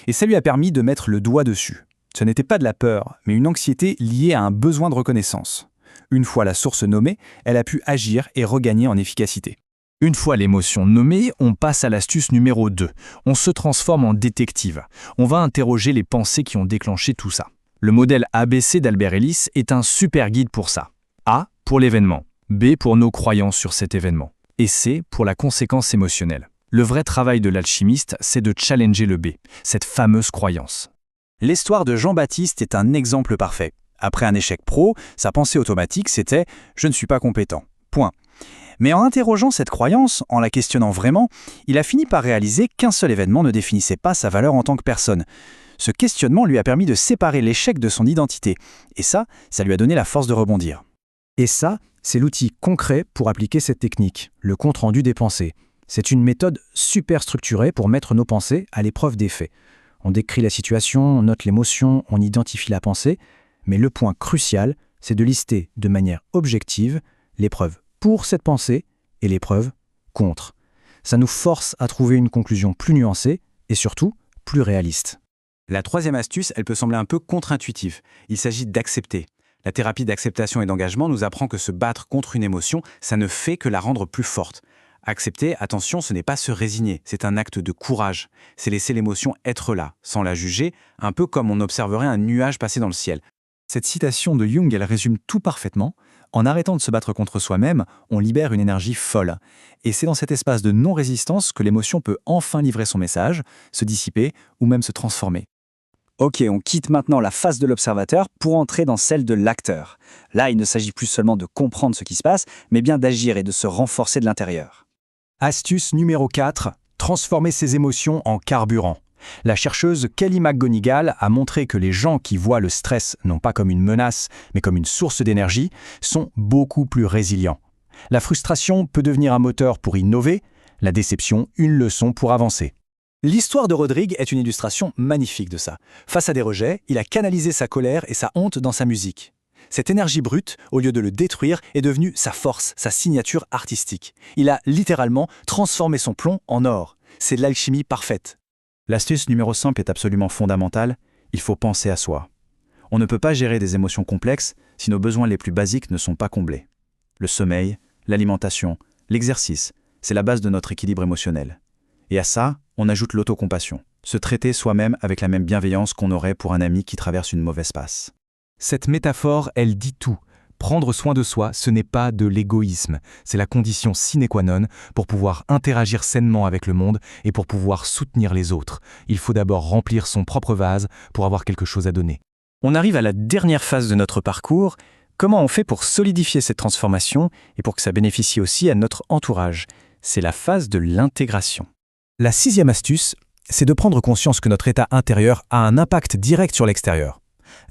Et ça lui a permis de mettre le doigt dessus. Ce n'était pas de la peur, mais une anxiété liée à un besoin de reconnaissance. Une fois la source nommée, elle a pu agir et regagner en efficacité. Une fois l'émotion nommée, on passe à l'astuce numéro 2. On se transforme en détective. On va interroger les pensées qui ont déclenché tout ça. Le modèle ABC d'Albert Ellis est un super guide pour ça. A pour l'événement, B pour nos croyances sur cet événement, et C pour la conséquence émotionnelle. Le vrai travail de l'alchimiste, c'est de challenger le B, cette fameuse croyance. L'histoire de Jean-Baptiste est un exemple parfait. Après un échec pro, sa pensée automatique, c'était « je ne suis pas compétent ». Point. Mais en interrogeant cette croyance, en la questionnant vraiment, il a fini par réaliser qu'un seul événement ne définissait pas sa valeur en tant que personne. Ce questionnement lui a permis de séparer l'échec de son identité. Et ça lui a donné la force de rebondir. Et ça, c'est l'outil concret pour appliquer cette technique, le compte-rendu des pensées. C'est une méthode super structurée pour mettre nos pensées à l'épreuve des faits. On décrit la situation, on note l'émotion, on identifie la pensée, mais le point crucial, c'est de lister de manière objective l'épreuve pour cette pensée et l'épreuve contre. Ça nous force à trouver une conclusion plus nuancée et surtout plus réaliste. La troisième astuce, elle peut sembler un peu contre-intuitive. Il s'agit d'accepter. La thérapie d'acceptation et d'engagement nous apprend que se battre contre une émotion, ça ne fait que la rendre plus forte. Accepter, attention, ce n'est pas se résigner, c'est un acte de courage. C'est laisser l'émotion être là, sans la juger, un peu comme on observerait un nuage passer dans le ciel. Cette citation de Jung, elle résume tout parfaitement. En arrêtant de se battre contre soi-même, on libère une énergie folle. Et c'est dans cet espace de non-résistance que l'émotion peut enfin livrer son message, se dissiper ou même se transformer. Ok, on quitte maintenant la phase de l'observateur pour entrer dans celle de l'acteur. Là, il ne s'agit plus seulement de comprendre ce qui se passe, mais bien d'agir et de se renforcer de l'intérieur. Astuce numéro 4, transformer ses émotions en carburant. La chercheuse Kelly McGonigal a montré que les gens qui voient le stress non pas comme une menace, mais comme une source d'énergie, sont beaucoup plus résilients. La frustration peut devenir un moteur pour innover, la déception une leçon pour avancer. L'histoire de Rodrigue est une illustration magnifique de ça. Face à des rejets, il a canalisé sa colère et sa honte dans sa musique. Cette énergie brute, au lieu de le détruire, est devenue sa force, sa signature artistique. Il a littéralement transformé son plomb en or. C'est de l'alchimie parfaite. L'astuce numéro 5 est absolument fondamentale. Il faut penser à soi. On ne peut pas gérer des émotions complexes si nos besoins les plus basiques ne sont pas comblés. Le sommeil, l'alimentation, l'exercice, c'est la base de notre équilibre émotionnel. Et à ça, on ajoute l'autocompassion, se traiter soi-même avec la même bienveillance qu'on aurait pour un ami qui traverse une mauvaise passe. Cette métaphore, elle dit tout. Prendre soin de soi, ce n'est pas de l'égoïsme, c'est la condition sine qua non pour pouvoir interagir sainement avec le monde et pour pouvoir soutenir les autres. Il faut d'abord remplir son propre vase pour avoir quelque chose à donner. On arrive à la dernière phase de notre parcours. Comment on fait pour solidifier cette transformation et pour que ça bénéficie aussi à notre entourage? C'est la phase de l'intégration. La 6e astuce, c'est de prendre conscience que notre état intérieur a un impact direct sur l'extérieur.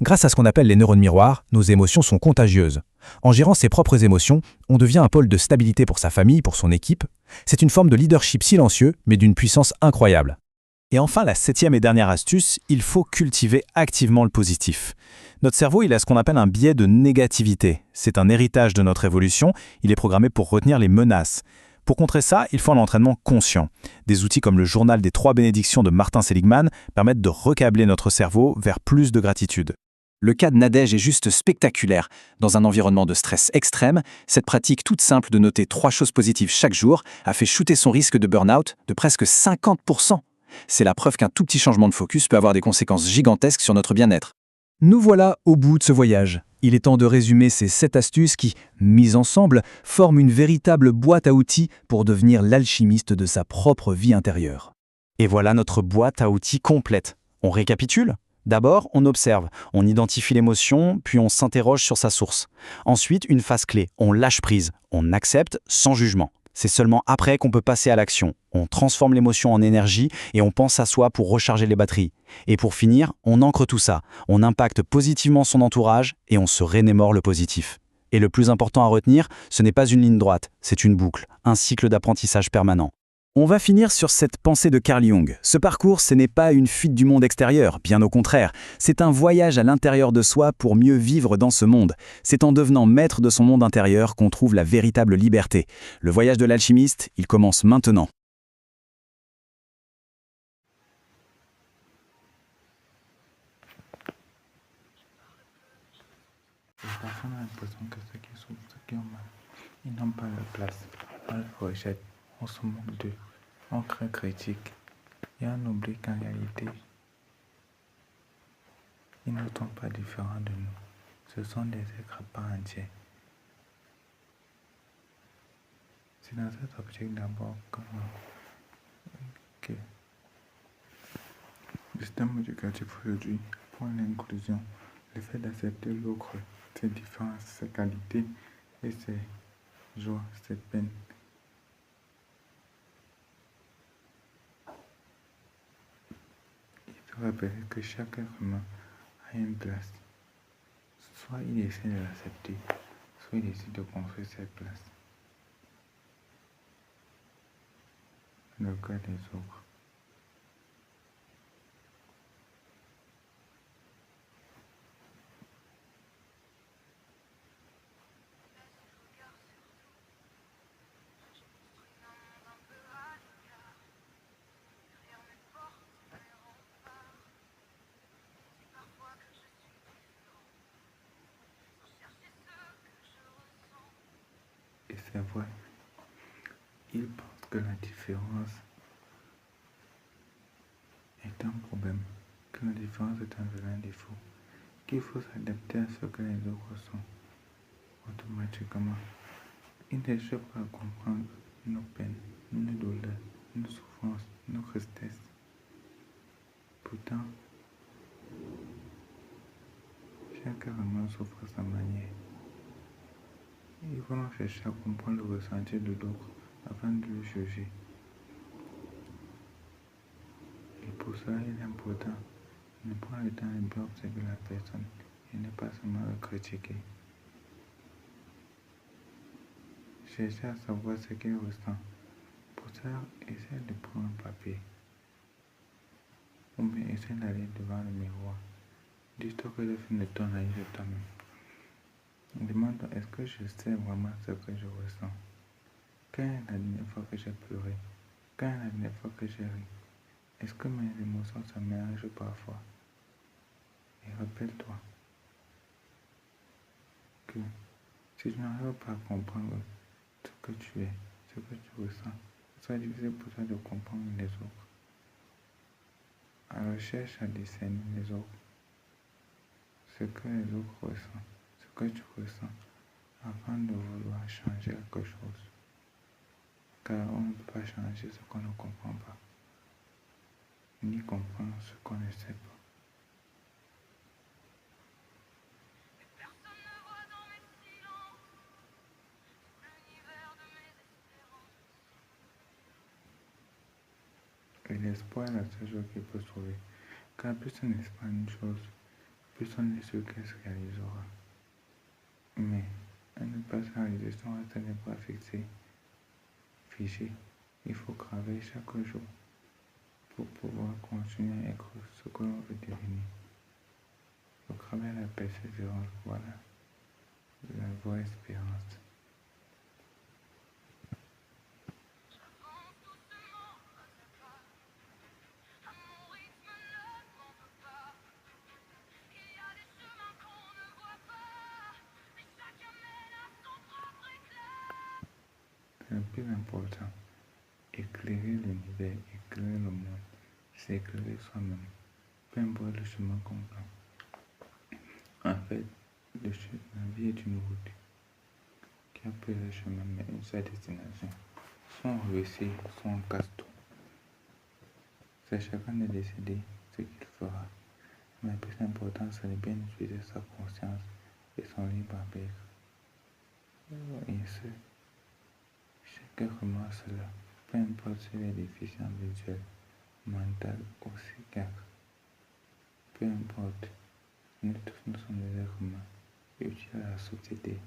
Grâce à ce qu'on appelle les neurones miroirs, nos émotions sont contagieuses. En gérant ses propres émotions, on devient un pôle de stabilité pour sa famille, pour son équipe. C'est une forme de leadership silencieux, mais d'une puissance incroyable. Et enfin, la 7e et dernière astuce, il faut cultiver activement le positif. Notre cerveau, il a ce qu'on appelle un biais de négativité. C'est un héritage de notre évolution, il est programmé pour retenir les menaces. Pour contrer ça, il faut un entraînement conscient. Des outils comme le journal des 3 bénédictions de Martin Seligman permettent de recabler notre cerveau vers plus de gratitude. Le cas de Nadège est juste spectaculaire. Dans un environnement de stress extrême, cette pratique toute simple de noter 3 choses positives chaque jour a fait shooter son risque de burn-out de presque 50%. C'est la preuve qu'un tout petit changement de focus peut avoir des conséquences gigantesques sur notre bien-être. Nous voilà au bout de ce voyage. Il est temps de résumer ces 7 astuces qui, mises ensemble, forment une véritable boîte à outils pour devenir l'alchimiste de sa propre vie intérieure. Et voilà notre boîte à outils complète. On récapitule ? D'abord, on observe, on identifie l'émotion, puis on s'interroge sur sa source. Ensuite, une phase clé, on lâche prise, on accepte sans jugement. C'est seulement après qu'on peut passer à l'action. On transforme l'émotion en énergie et on pense à soi pour recharger les batteries. Et pour finir, on ancre tout ça. On impacte positivement son entourage et on se rémémore le positif. Et le plus important à retenir, ce n'est pas une ligne droite, c'est une boucle, un cycle d'apprentissage permanent. On va finir sur cette pensée de Carl Jung. Ce parcours, ce n'est pas une fuite du monde extérieur, bien au contraire. C'est un voyage à l'intérieur de soi pour mieux vivre dans ce monde. C'est en devenant maître de son monde intérieur qu'on trouve la véritable liberté. Le voyage de l'alchimiste, il commence maintenant. Les personnes ont l'impression que ceux qui souffrent, ceux qui ont mal, ils n'ont pas leur place. On les rejette, on se moque d'eux, on critique. Et on oublie qu'en réalité, ils ne sont pas différents de nous. Ce sont des êtres à part entière. C'est dans cet objectif d'abord que le système éducatif aujourd'hui pour l'inclusion, le fait d'accepter l'autre, ses différences, ses qualités et ses joies, ses peines. Il faut rappeler que chaque être humain a une place. Soit il essaie de l'accepter, soit il décide de construire cette place. Le cas des autres. Et c'est vrai, ils pensent que la différence est un problème, que la différence est un vilain défaut, qu'il faut s'adapter à ce que les autres sont automatiquement. Ils n'échappent pas à comprendre nos peines, nos douleurs, nos souffrances, nos tristesses. Pourtant, chaque humain souffre à sa manière. Ils vont chercher à comprendre le ressenti de l'autre afin de le juger. Et pour cela, il est important de prendre le temps de bien observer la personne et ne pas seulement le critiquer. Chercher à savoir ce qu'il ressent. Pour cela, essaie de prendre un papier. Ou bien essaie d'aller devant le miroir. Dis-toi que le film de ton avis de toi-même. Demande-toi, est-ce que je sais vraiment ce que je ressens? Quand est la dernière fois que j'ai pleuré? Quand est la dernière fois que j'ai ri? Est-ce que mes émotions se mélangent parfois? Et rappelle-toi que si tu n'arrives pas à comprendre ce que tu es, ce que tu ressens, ce sera difficile pour toi de comprendre les autres. Alors cherche à discerner les autres, ce que les autres ressentent, ce que tu ressens, afin de vouloir changer quelque chose. Car on ne peut pas changer ce qu'on ne comprend pas, ni comprendre ce qu'on ne sait pas. Et l'espoir est la seule chose qui peut sauver. Car plus on espère une chose, plus on est sûr qu'elle se réalisera. Mais elle ne peut pas se réaliser sans rester les bras fixés, figés. Il faut travailler chaque jour pour pouvoir continuer à être ce que l'on veut devenir. Il faut travailler la persévérance, voilà, la vraie espérance. C'est le plus important. Éclairer l'univers, éclairer le monde, c'est éclairer soi-même. Peu importe le chemin qu'on prend. En fait, la vie est une route qui a plusieurs chemins, mais une seule destination. Soit on réussit, soit on casse tout. C'est chacun de décider ce qu'il fera. Mais le plus important, c'est de bien utiliser sa conscience et son libre arbitre. Et ce, que remarque cela, peu importe si les déficients visuels, mentales ou psychiatres, peu importe, nous tous nous sommes des êtres humains, utiles à la société,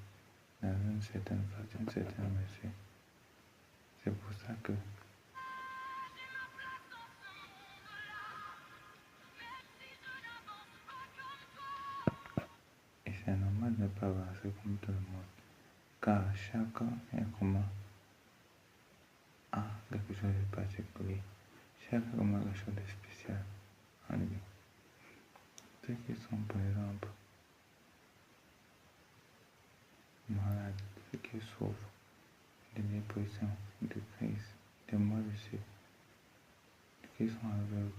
dans une certaine façon, une certaine mesure. C'est pour ça que et c'est normal de ne pas avancer comme tout le monde, car chacun est humain a quelque chose de particulier, chaque humain a quelque chose de spécial en lui. Ceux qui sont par exemple malades, ceux qui souffrent de dépression, de crise, de morbidité, qui sont aveugles,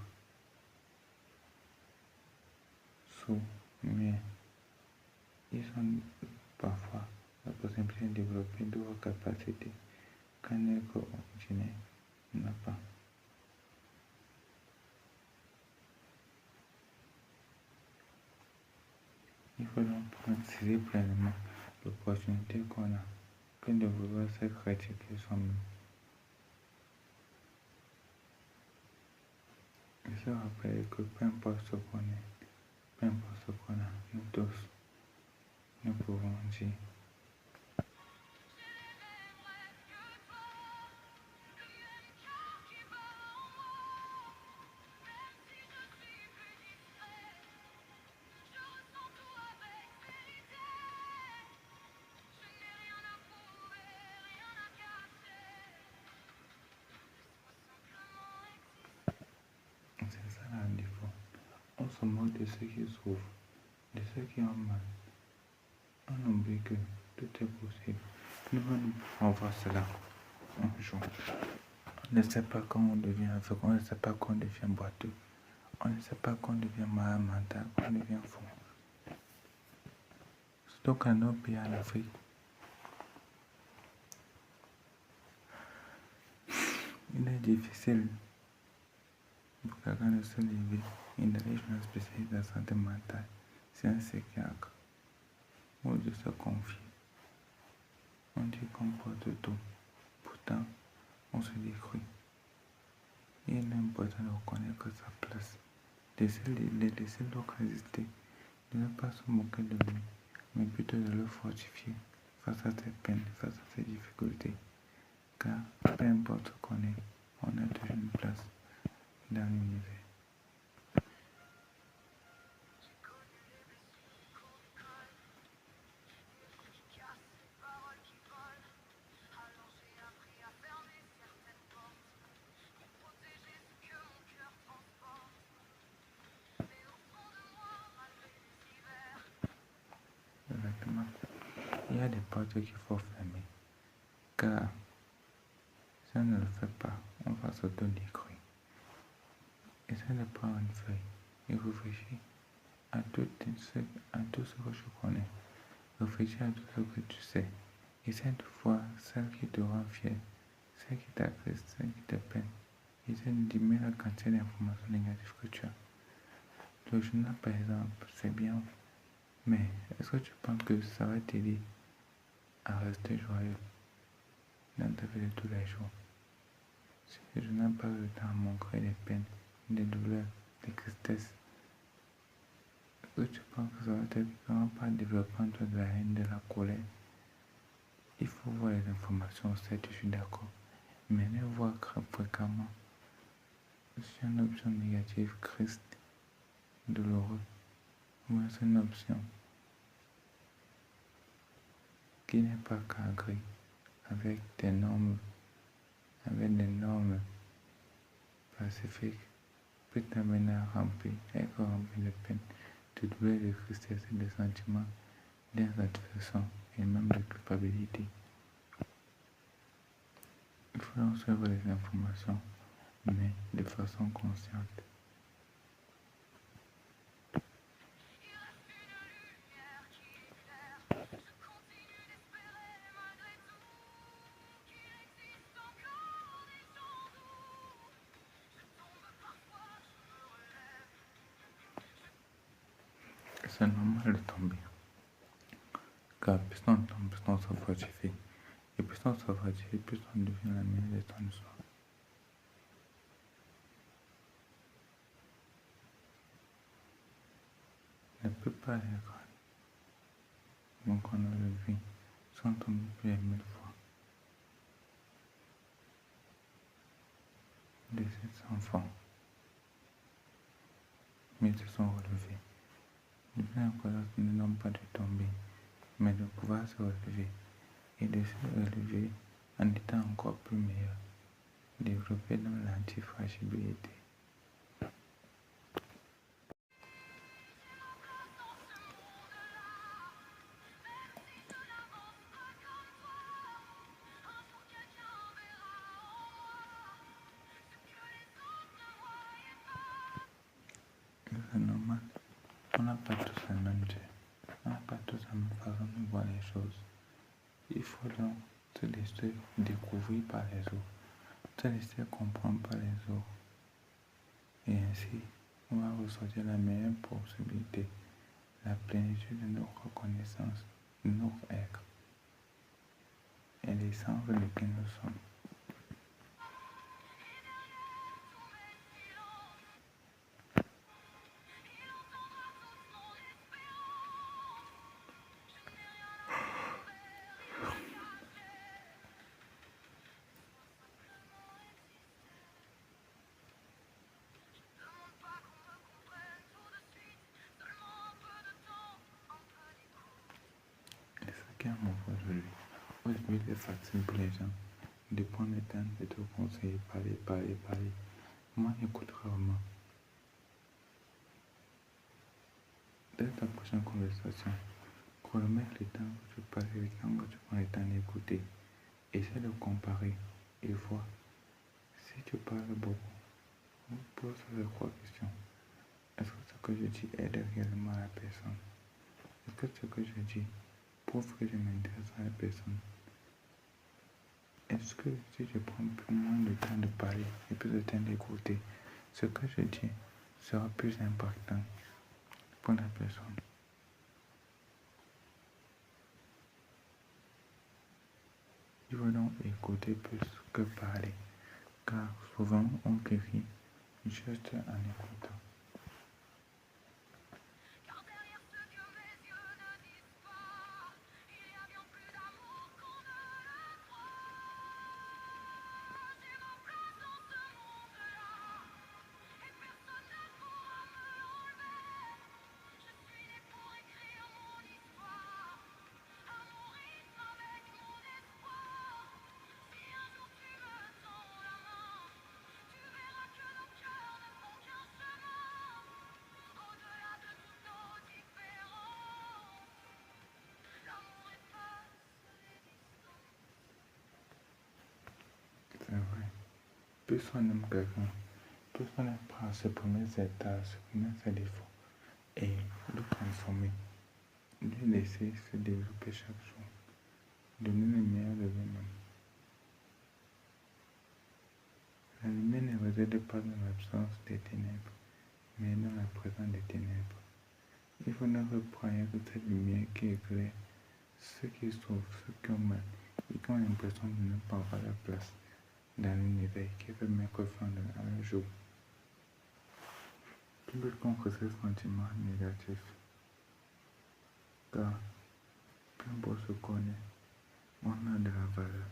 sourds, muets, ils ont parfois la possibilité de développer d'autres capacités qu'un être ordinaire n'a pas. Il faut donc saisir pleinement l'opportunité qu'on a que de vouloir se critiquer soi-même. Et se rappeler que peu importe ce qu'on est, peu importe ce qu'on a, nous tous, nous pouvons dire c'est ça la différence. On se moque de ceux qui souffrent, de ceux qui ont mal. On oublie que tout est possible. Nous allons voir cela un jour. On ne sait pas quand on devient aveugle, on ne sait pas quand on devient boiteux, on ne sait pas quand on devient malade mental, quand on devient fou. Surtout qu'à nos pays en Afrique, il est difficile pour quelqu'un de se lever et d'aller chez un spécialiste de la santé mentale, c'est un psychiatre, ou de se confier. On dit qu'on porte tout, pourtant on se détruit. Il est important de reconnaître sa place, de laisser l'autre exister, de ne pas se moquer de lui, mais plutôt de le fortifier face à ses peines, face à ses difficultés. Car peu importe ce qu'on est, on a toujours une place dans l'univers. Exactement. Il y a des portes qu'il faut fermer, car si on ne le fait pas, on va s'auto-détruire. Et ça n'est pas une feuille. Et réfléchis à tout ce que je connais. Réfléchis à tout ce que tu sais. Et cette fois, celle qui te rend fier, celle qui t'agresse, celle qui te peine. Essaie de diminuer la quantité d'informations négatives que tu as. Le journal, par exemple, c'est bien. Mais est-ce que tu penses que ça va t'aider à rester joyeux dans ta vie de tous les jours? Si je n'ai pas le temps à montrer des peines, des douleurs, des tristesses, est-ce que tu penses que ça va t'aider par développer en toi de la haine, de la colère? Il faut voir les informations, certes, je suis d'accord, mais les voir fréquemment. C'est une option négative, triste, douloureuse, ou c'est une option qui n'est pas cadrée avec des normes pacifiques, peut t'amener à remplir, être rempli de peine, de douleur, de tristesse et de sentiments d'insatisfaction et même de culpabilité. Il faut donc suivre les informations, mais de façon consciente. C'est normal de tomber, car plus on tombe, plus on se fortifie. Et plus on se fatigue, plus on devient la meilleure version de soi. La plupart des grands, donc on a le vie, sont tombés plusieurs mille fois. De ces enfants, mais ils se sont relevés. Le plus important, ce n'est non pas de tomber, mais de pouvoir se relever et de se relever en étant encore plus meilleur, développer dans l'antifragilité. C'est normal, on n'a pas tous la même Dieu, on n'a pas tous la même façon de voir les choses. Il faut donc se laisser découvrir par les autres, se laisser comprendre par les autres. Et ainsi, on va ressortir la meilleure possibilité, la plénitude de notre reconnaissance, de notre être et l'essence de qui nous sommes. Et ce qui est mon aujourd'hui. Aujourd'hui, c'est facile pour les gens de prendre le temps de te conseiller, parler. Moi, j'écoute rarement. Dès ta prochaine conversation, remettre le temps que tu parles et le temps que tu prends le temps d'écouter. Essaie de comparer et voir. Si tu parles beaucoup, pose-toi 3 questions. Est-ce que ce que je dis aide réellement la personne? Est-ce que ce que je dis prouve que je m'intéresse à la personne? Est-ce que si je prends moins de temps de parler et plus de temps d'écouter, ce que je dis sera plus impactant pour la personne? Il faut donc écouter plus que parler, car souvent on guérit juste en écoutant. C'est vrai. Plus on aime quelqu'un, plus on est prêt à supprimer ses tâches, supprimer ses défauts et le transformer, lui laisser se développer chaque jour, donner le meilleur de lui-même. La lumière ne réside pas dans l'absence des ténèbres, mais dans la présence des ténèbres. Il faut ne croire que cette lumière qui éclaire ceux qui souffrent, ceux qui ont mal et qui ont l'impression de ne pas avoir la place dans l'univers qui veut mettre fin à un jour. Plus contre ces sentiments négatifs, car plus on se connaît, on a de la valeur.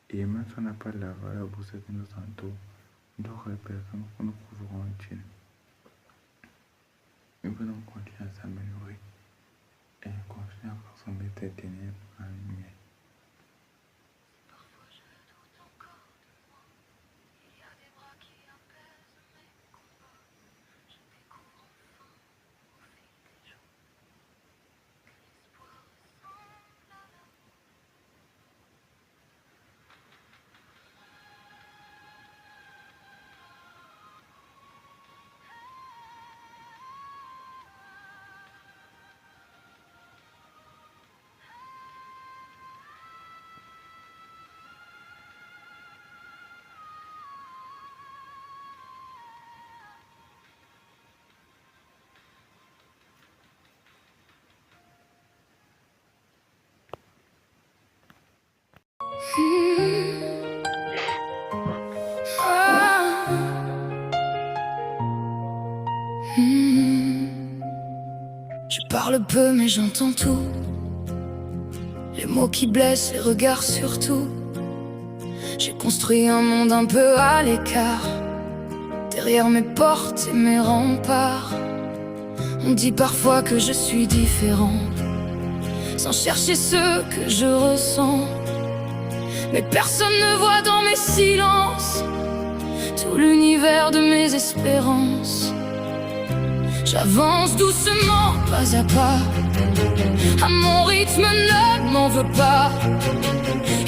Et même si on n'a pas de la valeur pour ceux qui nous entourent, d'autres personnes nous trouveront utiles. Il faut donc continuer à s'améliorer et continuer à transformer tes ténèbres en lumière. Je parle peu mais j'entends tout. Les mots qui blessent, les regards surtout. J'ai construit un monde un peu à l'écart, derrière mes portes et mes remparts. On dit parfois que je suis différent, sans chercher ce que je ressens. Mais personne ne voit dans mes silences tout l'univers de mes espérances. J'avance doucement, pas à pas, à mon rythme, ne m'en veux pas.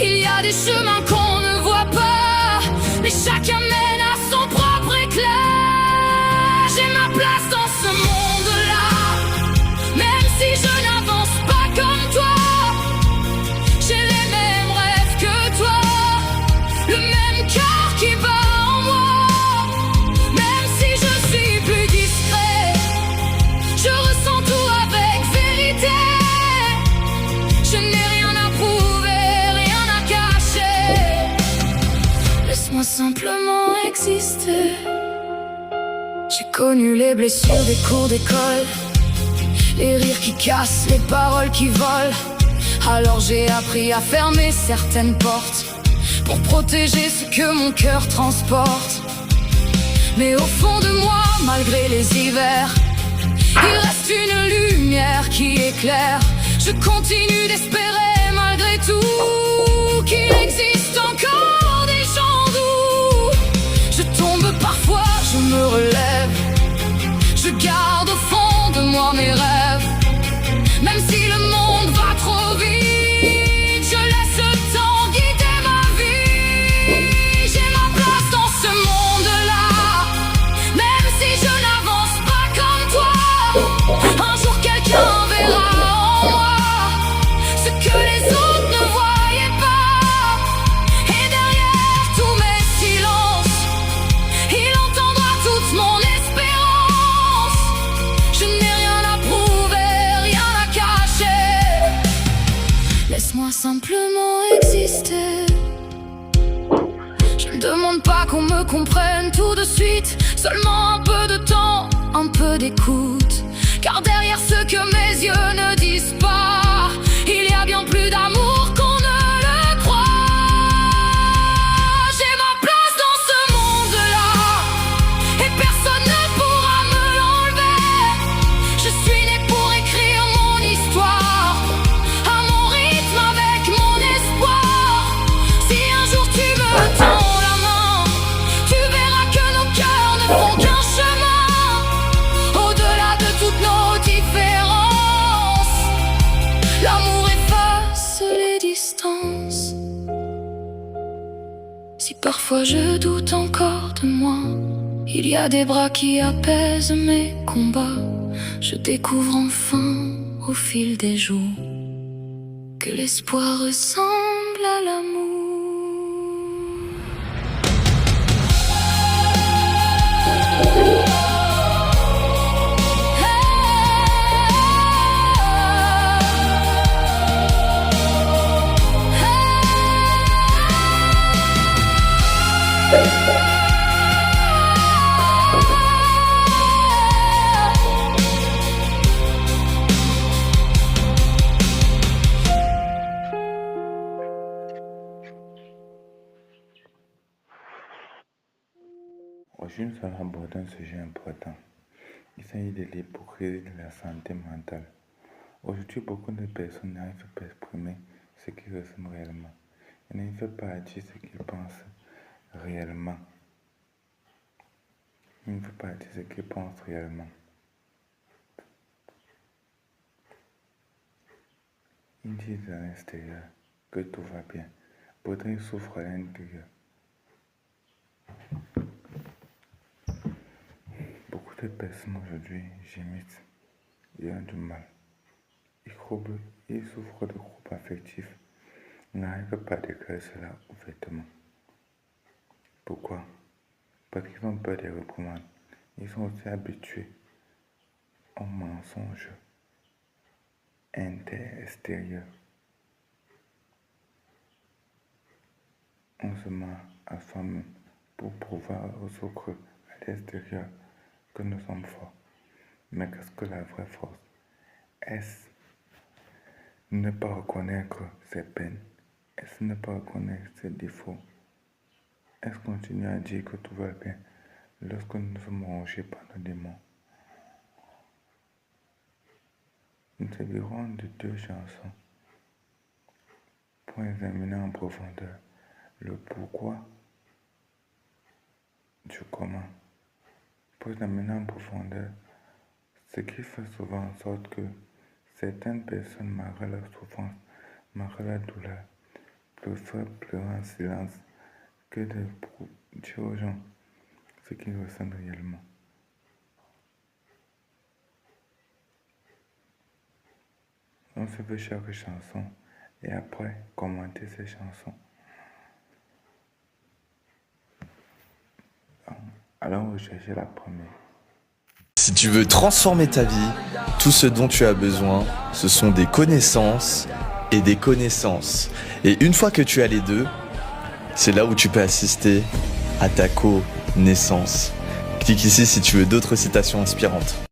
Il y a des chemins qu'on ne voit pas, mais chacun mène à son propre éclat. J'ai ma place dans ce monde-là, même si je n'avance pas comme toi. J'ai les mêmes rêves que toi, le même cœur qui bat en moi. Même si je suis plus discret, je ressens tout avec vérité. Je n'ai rien à prouver, rien à cacher. Laisse-moi simplement exister. J'ai connu les blessures des cours d'école, les rires qui cassent, les paroles qui volent. Alors j'ai appris à fermer certaines portes pour protéger ce que mon cœur transporte. Mais au fond de moi, malgré les hivers, il reste une lumière qui éclaire. Je continue d'espérer malgré tout qu'il existe encore des gens doux. Je tombe parfois, je me relève, je garde au fond de moi mes rêves. Même si le monde va trop vite, je laisse le temps guider ma vie. J'ai ma place dans ce monde-là, même si je n'avance pas comme toi. Un jour quelqu'un verra en moi ce que les autres ne voyaient pas. Et derrière tous mes silences, il entendra toute mon espérance. Je n'ai rien à prouver, rien à cacher. Laisse-moi simplement exister. Je ne demande pas qu'on me comprenne tout de suite, seulement un peu de temps, un peu d'écoute. Car derrière ce que mes yeux ne disent pas, il y a bien plus d'amour qu'on ne le croit. J'ai ma place dans ce monde-là, et personne ne pourra me l'enlever. Je suis né pour écrire mon histoire, à mon rythme avec mon espoir. Si un jour tu me tends la main, tu verras que nos cœurs ne font qu'un chemin. Au-delà de toutes nos différences, l'amour efface les distances. Si parfois je doute encore de moi, il y a des bras qui apaisent mes combats. Je découvre enfin au fil des jours que l'espoir ressemble à l'amour. Aujourd'hui, nous allons aborder un sujet important. Il s'agit de l'hypocrisie de la santé mentale. Aujourd'hui, beaucoup de personnes n'arrivent pas à exprimer ce qu'ils ressentent réellement. Ils n'arrivent pas à dire ce qu'ils pensent réellement. Ils n'arrivent pas à dire ce qu'ils pensent réellement. Ils disent à l'extérieur que tout va bien. Pourtant, ils souffrent à l'intérieur. Beaucoup de personnes aujourd'hui gémissent, ils ont du mal. Ils souffrent de groupes affectifs. Ils n'arrivent pas à déclarer cela ouvertement. Pourquoi? Parce qu'ils ont peur des reprimandes. Ils sont aussi habitués au mensonge extérieur. On se ment à soi-même pour prouver aux autres à l'extérieur que nous sommes forts. Mais qu'est-ce que la vraie force? Est-ce ne pas reconnaître ses peines? Est-ce ne pas reconnaître ses défauts? Est-ce continuer à dire que tout va bien lorsque nous sommes rongés par nos démons? Nous servirons de 2 chansons pour examiner en profondeur le pourquoi du comment, pour examiner en profondeur ce qui fait souvent en sorte que certaines personnes, malgré leur souffrance, malgré leur douleur, préfèrent pleurer en silence que de dire aux gens ce qu'ils ressentent réellement. On se fait chaque chanson et après commenter ces chansons. Allons rechercher la première. Si tu veux transformer ta vie, tout ce dont tu as besoin, ce sont des connaissances et des connaissances. Et une fois que tu as les deux, c'est là où tu peux assister à ta co-naissance. Clique ici si tu veux d'autres citations inspirantes.